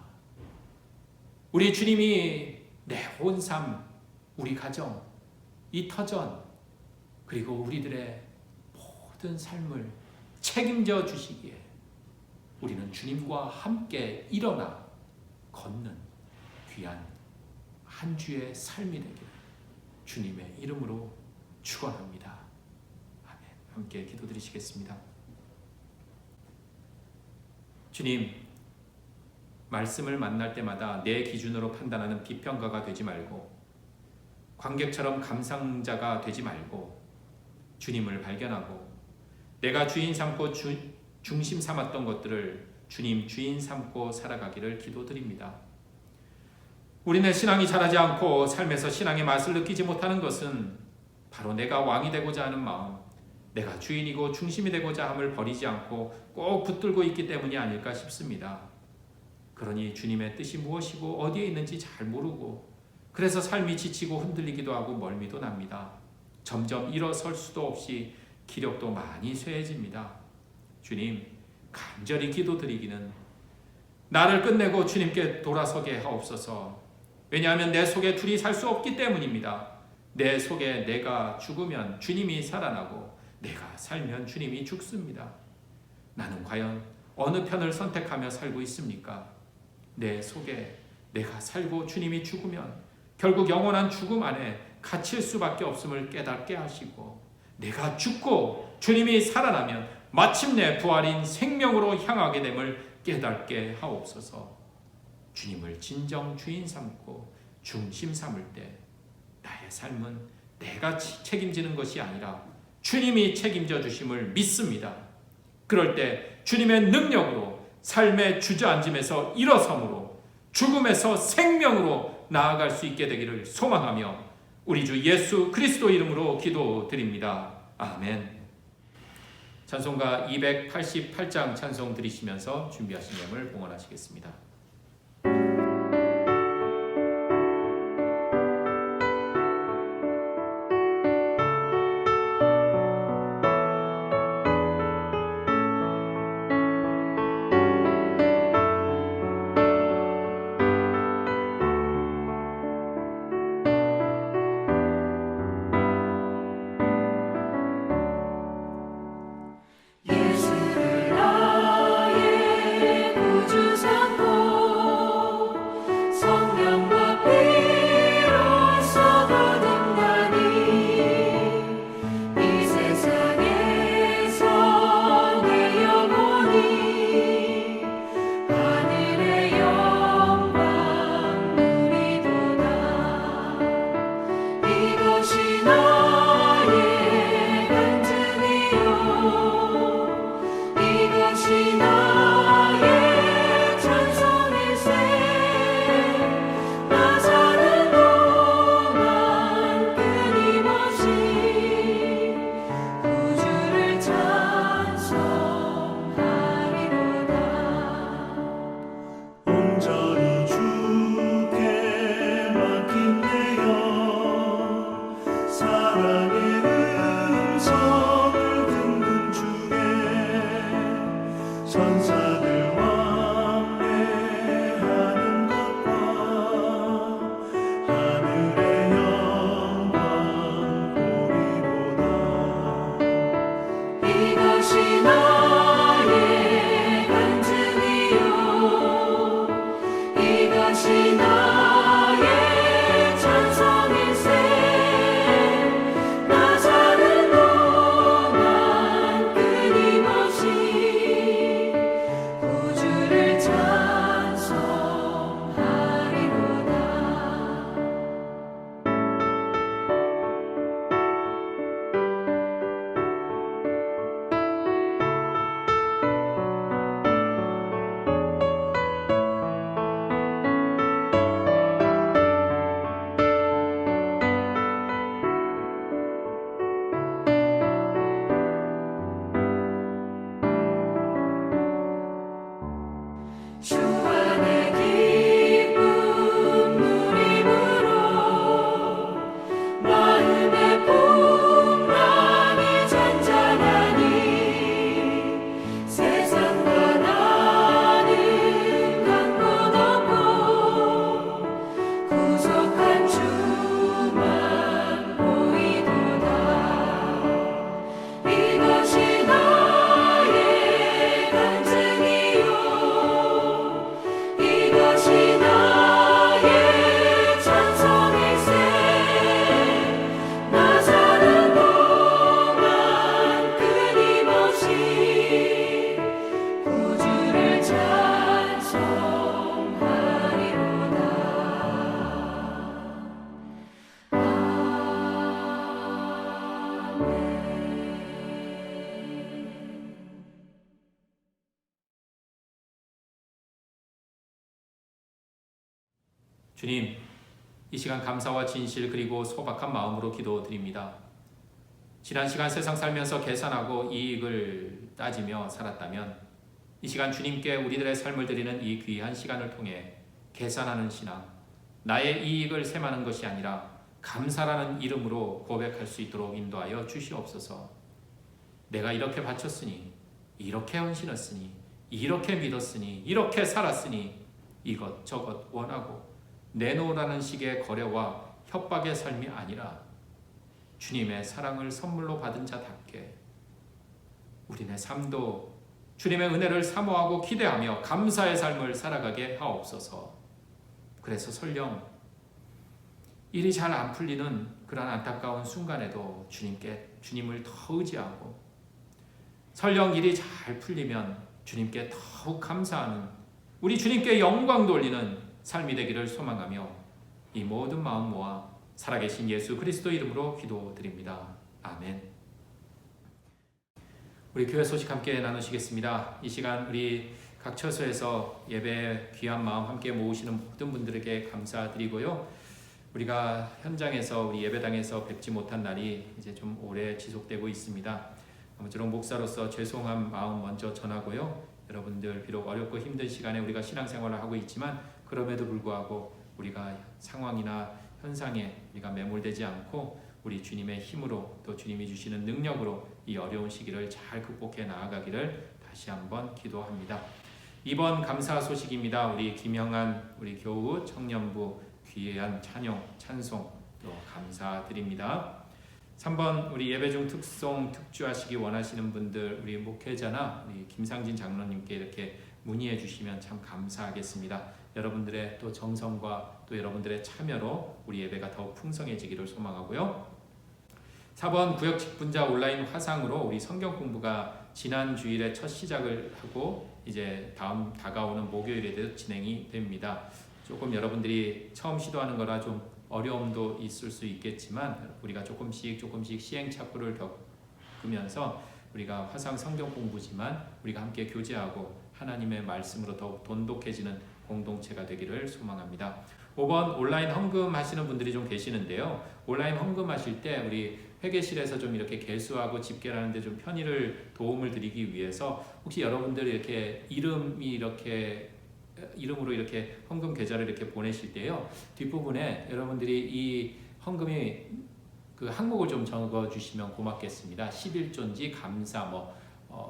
우리 주님이 내 온 삶, 우리 가정, 이 터전, 그리고 우리들의 모든 삶을 책임져 주시기에 우리는 주님과 함께 일어나 걷는 귀한 한 주의 삶이 되길 주님의 이름으로 축원합니다. 아멘. 함께 기도드리시겠습니다. 주님, 말씀을 만날 때마다 내 기준으로 판단하는 비평가가 되지 말고 관객처럼 감상자가 되지 말고 주님을 발견하고 내가 주인 삼고 중심 삼았던 것들을 주님 주인 삼고 살아가기를 기도드립니다. 우리는 신앙이 자라지 않고 삶에서 신앙의 맛을 느끼지 못하는 것은 바로 내가 왕이 되고자 하는 마음, 내가 주인이고 중심이 되고자 함을 버리지 않고 꼭 붙들고 있기 때문이 아닐까 싶습니다. 그러니 주님의 뜻이 무엇이고 어디에 있는지 잘 모르고 그래서 삶이 지치고 흔들리기도 하고 멀미도 납니다. 점점 일어설 수도 없이 기력도 많이 쇠해집니다. 주님, 간절히 기도드리기는 나를 끝내고 주님께 돌아서게 하옵소서. 왜냐하면 내 속에 둘이 살 수 없기 때문입니다. 내 속에 내가 죽으면 주님이 살아나고 내가 살면 주님이 죽습니다. 나는 과연 어느 편을 선택하며 살고 있습니까? 내 속에 내가 살고 주님이 죽으면 결국 영원한 죽음 안에 갇힐 수밖에 없음을 깨닫게 하시고 내가 죽고 주님이 살아나면 마침내 부활인 생명으로 향하게 됨을 깨닫게 하옵소서. 주님을 진정 주인 삼고 중심 삼을 때 나의 삶은 내가 책임지는 것이 아니라 주님이 책임져 주심을 믿습니다. 그럴 때 주님의 능력으로 삶의 주저앉음에서 일어섬으로 죽음에서 생명으로 나아갈 수 있게 되기를 소망하며 우리 주 예수 그리스도 이름으로 기도드립니다. 아멘. 찬송가 288장 찬송 드리시면서 준비하신 예물 봉헌하시겠습니다. 예수를 나의 구주 삼고 성령과 피로써 거듭나니 이 세상에서 내 영혼이 하늘의 영광 누리도다. 이것이 나의 간증이요 이것이 나의 찬송일세. 나 사는 동안 끊임없이 구주를 찬송하리로다. 온전히 주께 맡긴 내 영 사랑의 음성을 듣는 중에 천사들 왕래하는 것과 하늘의 영광 보리로다. 이것이 나의 간증이요 이것이 나의 찬송일세. 나 사는 동안 끊임없이 구주를 찬송하리로다. 주 안에 기쁨 누림으로 마음의 풍랑이 잔잔하니 세상과 나는 간 곳 없고 구속한 주만 보이도다. 이것이 나의 간증이요 이것이 나의 찬송일세. 나 사는 동안 끊임없이 구주를 찬송하리로다. 주님, 이 시간 감사와 진실 그리고 소박한 마음으로 기도드립니다. 지난 시간 세상 살면서 계산하고 이익을 따지며 살았다면 이 시간 주님께 우리들의 삶을 드리는 이 귀한 시간을 통해 계산하는 신앙, 나의 이익을 셈하는 것이 아니라 감사라는 이름으로 고백할 수 있도록 인도하여 주시옵소서. 내가 이렇게 바쳤으니, 이렇게 헌신했으니, 이렇게 믿었으니, 이렇게 살았으니 이것저것 원하고 내놓으라는 식의 거래와 협박의 삶이 아니라 주님의 사랑을 선물로 받은 자답게 우리네 삶도 주님의 은혜를 사모하고 기대하며 감사의 삶을 살아가게 하옵소서. 그래서 설령 일이 잘 안 풀리는 그런 안타까운 순간에도 주님을 더 의지하고 설령 일이 잘 풀리면 주님께 더욱 감사하는 우리 주님께 영광 돌리는 삶이 되기를 소망하며 이 모든 마음 모아 살아계신 예수 그리스도 이름으로 기도드립니다. 아멘. 우리 교회 소식 함께 나누시겠습니다. 이 시간 우리 각 처소에서 예배 귀한 마음 함께 모으시는 모든 분들에게 감사드리고요. 우리가 현장에서 우리 예배당에서 뵙지 못한 날이 이제 좀 오래 지속되고 있습니다. 아무쪼록 목사로서 죄송한 마음 먼저 전하고요. 여러분들 비록 어렵고 힘든 시간에 우리가 신앙생활을 하고 있지만 그럼에도 불구하고 우리가 상황이나 현상에 우리가 매몰되지 않고 우리 주님의 힘으로 또 주님이 주시는 능력으로 이 어려운 시기를 잘 극복해 나아가기를 다시 한번 기도합니다. 이번 감사 소식입니다. 우리 김영한 우리 교우 청년부 귀한 찬양 찬송 또 감사드립니다. 3번 우리 예배 중 특송 특주하시기 원하시는 분들 우리 목회자나 우리 김상진 장로님께 이렇게 문의해 주시면 참 감사하겠습니다. 여러분들의 또 정성과 또 여러분들의 참여로 우리 예배가 더욱 풍성해지기를 소망하고요. 4번 구역 직분자 온라인 화상으로 우리 성경 공부가 지난 주일에 첫 시작을 하고 이제 다음 다가오는 목요일에도 진행이 됩니다. 조금 여러분들이 처음 시도하는 거라 좀 어려움도 있을 수 있겠지만 우리가 조금씩 시행착오를 겪으면서 우리가 화상 성경 공부지만 우리가 함께 교제하고 하나님의 말씀으로 더욱 돈독해지는 공동체가 되기를 소망합니다. 5번 온라인 헌금하시는 분들이 좀 계시는데요. 온라인 헌금하실 때 우리 회계실에서 좀 이렇게 개수하고 집계를 하는데 좀 편의를 도움을 드리기 위해서 혹시 여러분들 이렇게 이름으로 이렇게 헌금 계좌를 이렇게 보내실 때요. 뒷부분에 여러분들이 이 헌금이 그 항목을 좀 적어 주시면 고맙겠습니다. 11조인지 감사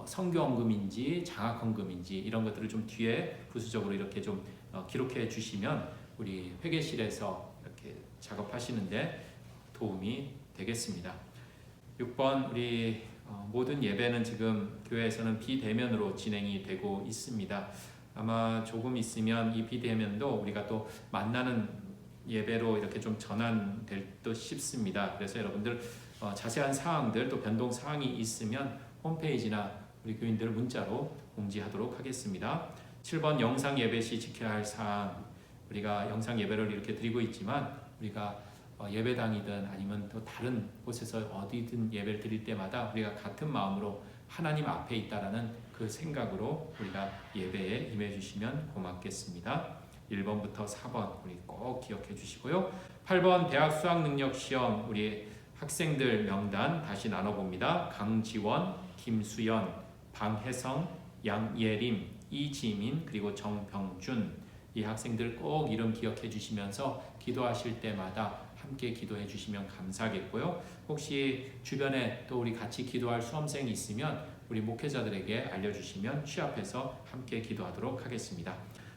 성교헌금인지 장학헌금인지 이런 것들을 좀 뒤에 부수적으로 이렇게 좀 기록해 주시면 우리 회계실에서 이렇게 작업하시는데 도움이 되겠습니다. 6번 우리 모든 예배는 지금 교회에서는 비대면으로 진행이 되고 있습니다. 아마 조금 있으면 이 비대면도 우리가 또 만나는 예배로 이렇게 좀 전환될 듯 싶습니다. 그래서 여러분들 자세한 사항들 또 변동 사항이 있으면 홈페이지나 우리 교인들 문자로 공지하도록 하겠습니다. 7번 영상 예배 시 지켜야 할 사항 우리가 영상 예배를 이렇게 드리고 있지만 우리가 예배당이든 아니면 또 다른 곳에서 어디든 예배를 드릴 때마다 우리가 같은 마음으로 하나님 앞에 있다라는 그 생각으로 우리가 예배에 임해 주시면 고맙겠습니다. 1번부터 4번 우리 꼭 기억해 주시고요. 8번 대학 수학 능력 시험 우리 학생들 명단 다시 나눠봅니다. 강지원, 김수연, 방혜성, 양예림, 이지민 그리고 정병준 이 학생들 꼭 이름 기억해 주시면서 기도하실 때마다 함께 기도해 주시면 감사하겠고요. 혹시 주변에 또 우리 같이 기도할 수험생이 있으면 우리 목회자들에게 알려주시면 취합해서 함께 기도하도록 하겠습니다.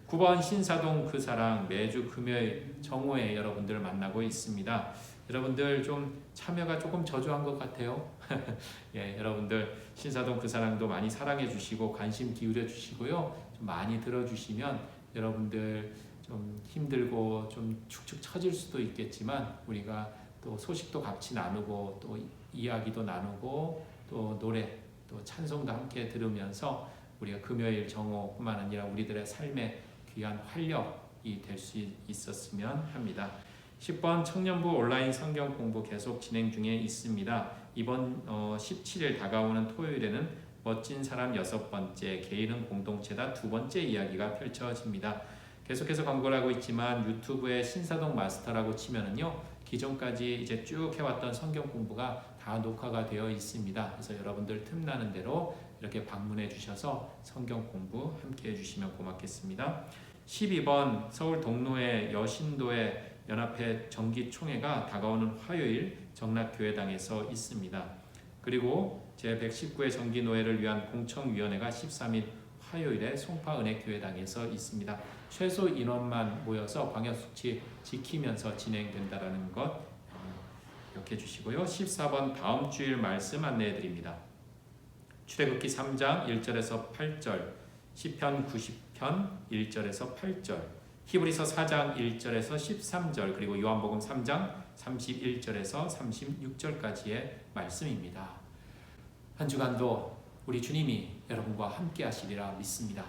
9번 신사동 그 사랑 매주 금요일 정오에 여러분들을 만나고 있습니다. 여러분들 좀 참여가 조금 저조한 것 같아요. 예, 여러분들 신사동 그 사랑도 많이 사랑해 주시고 관심 기울여 주시고요. 좀 많이 들어주시면 여러분들 좀 힘들고 좀 축축 처질 수도 있겠지만 우리가 또 소식도 같이 나누고 또 이야기도 나누고 또 노래 또 찬송도 함께 들으면서 우리가 금요일 정오뿐만 아니라 우리들의 삶의 귀한 활력이 될 수 있었으면 합니다. 10번 청년부 온라인 성경 공부 계속 진행 중에 있습니다. 이번 17일 다가오는 토요일에는 멋진 사람 6번째, 게으른 공동체다 2번째 이야기가 펼쳐집니다. 계속해서 광고를 하고 있지만 유튜브에 신사동 마스터라고 치면은요 기존까지 이제 쭉 해왔던 성경 공부가 다 녹화가 되어 있습니다. 그래서 여러분들 틈나는 대로 이렇게 방문해 주셔서 성경 공부 함께 해주시면 고맙겠습니다. 12번 서울 동로의 여신도의 연합회 정기총회가 다가오는 화요일 정락교회당에서 있습니다. 그리고 제119회 정기노회를 위한 공청위원회가 13일 화요일에 송파은혜교회당에서 있습니다. 최소 인원만 모여서 방역수칙 지키면서 진행된다는 것 기억해 주시고요. 14번 다음 주일 말씀 안내해 드립니다. 출애굽기 3장 1절에서 8절, 시편 90편 1절에서 8절, 히브리서 4장 1절에서 13절, 그리고 요한복음 3장 31절에서 36절까지의 말씀입니다. 한 주간도 우리 주님이 여러분과 함께 하시리라 믿습니다.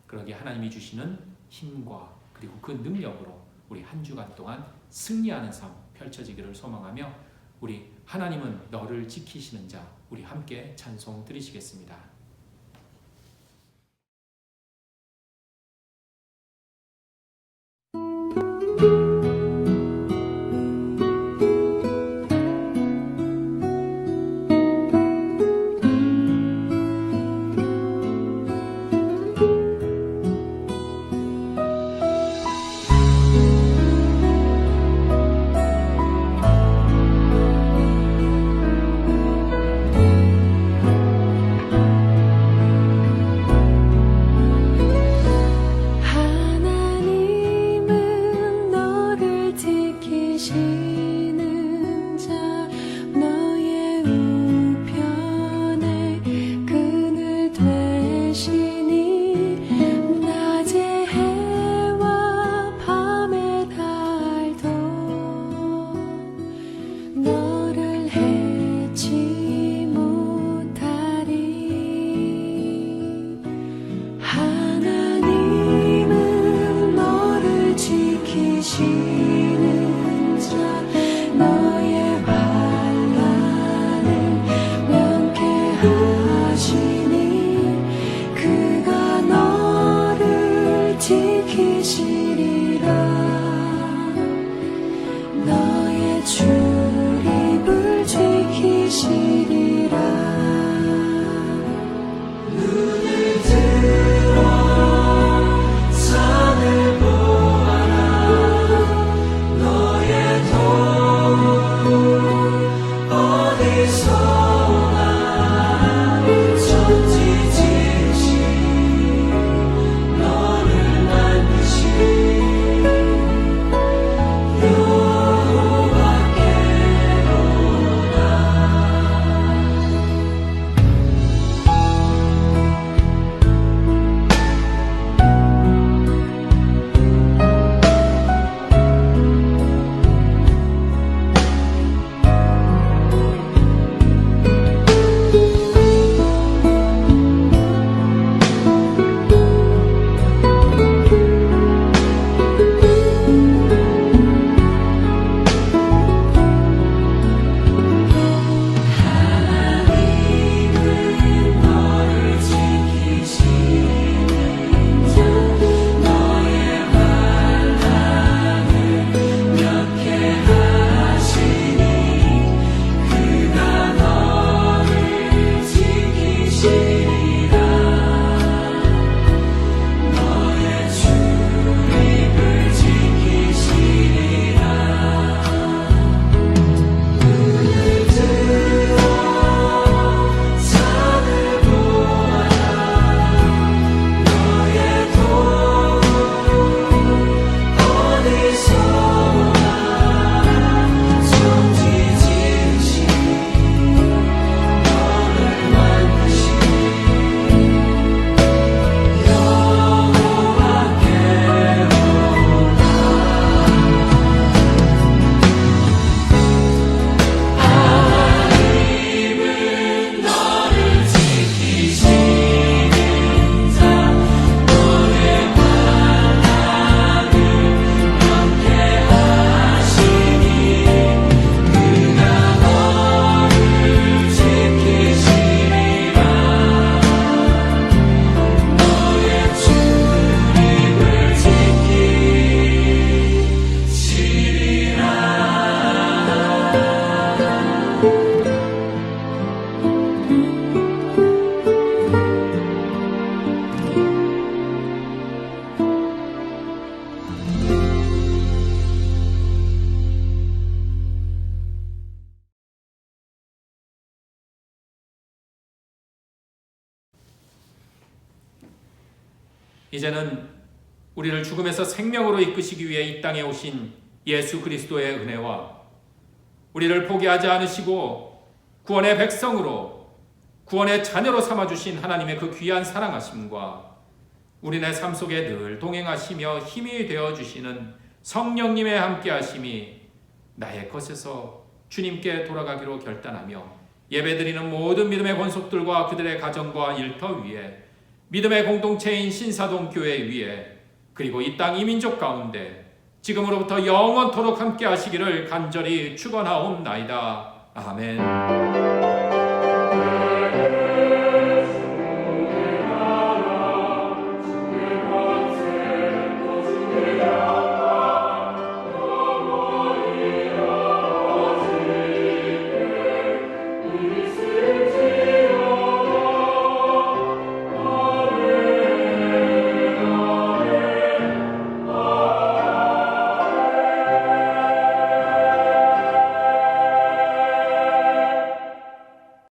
그러기에 하나님이 주시는 힘과 그리고 그 능력으로 우리 한 주간 동안 승리하는 삶 펼쳐지기를 소망하며 우리 하나님은 너를 지키시는 자 우리 함께 찬송 드리시겠습니다. 이제는 우리를 죽음에서 생명으로 이끄시기 위해 이 땅에 오신 예수 그리스도의 은혜와 우리를 포기하지 않으시고 구원의 백성으로 구원의 자녀로 삼아주신 하나님의 그 귀한 사랑하심과 우리네 삶 속에 늘 동행하시며 힘이 되어주시는 성령님의 함께하심이 나의 것에서 주님께 돌아가기로 결단하며 예배드리는 모든 믿음의 권속들과 그들의 가정과 일터 위에 믿음의 공동체인 신사동 교회 위에 그리고 이 땅 이민족 가운데 지금으로부터 영원토록 함께 하시기를 간절히 축원하옵나이다. 아멘.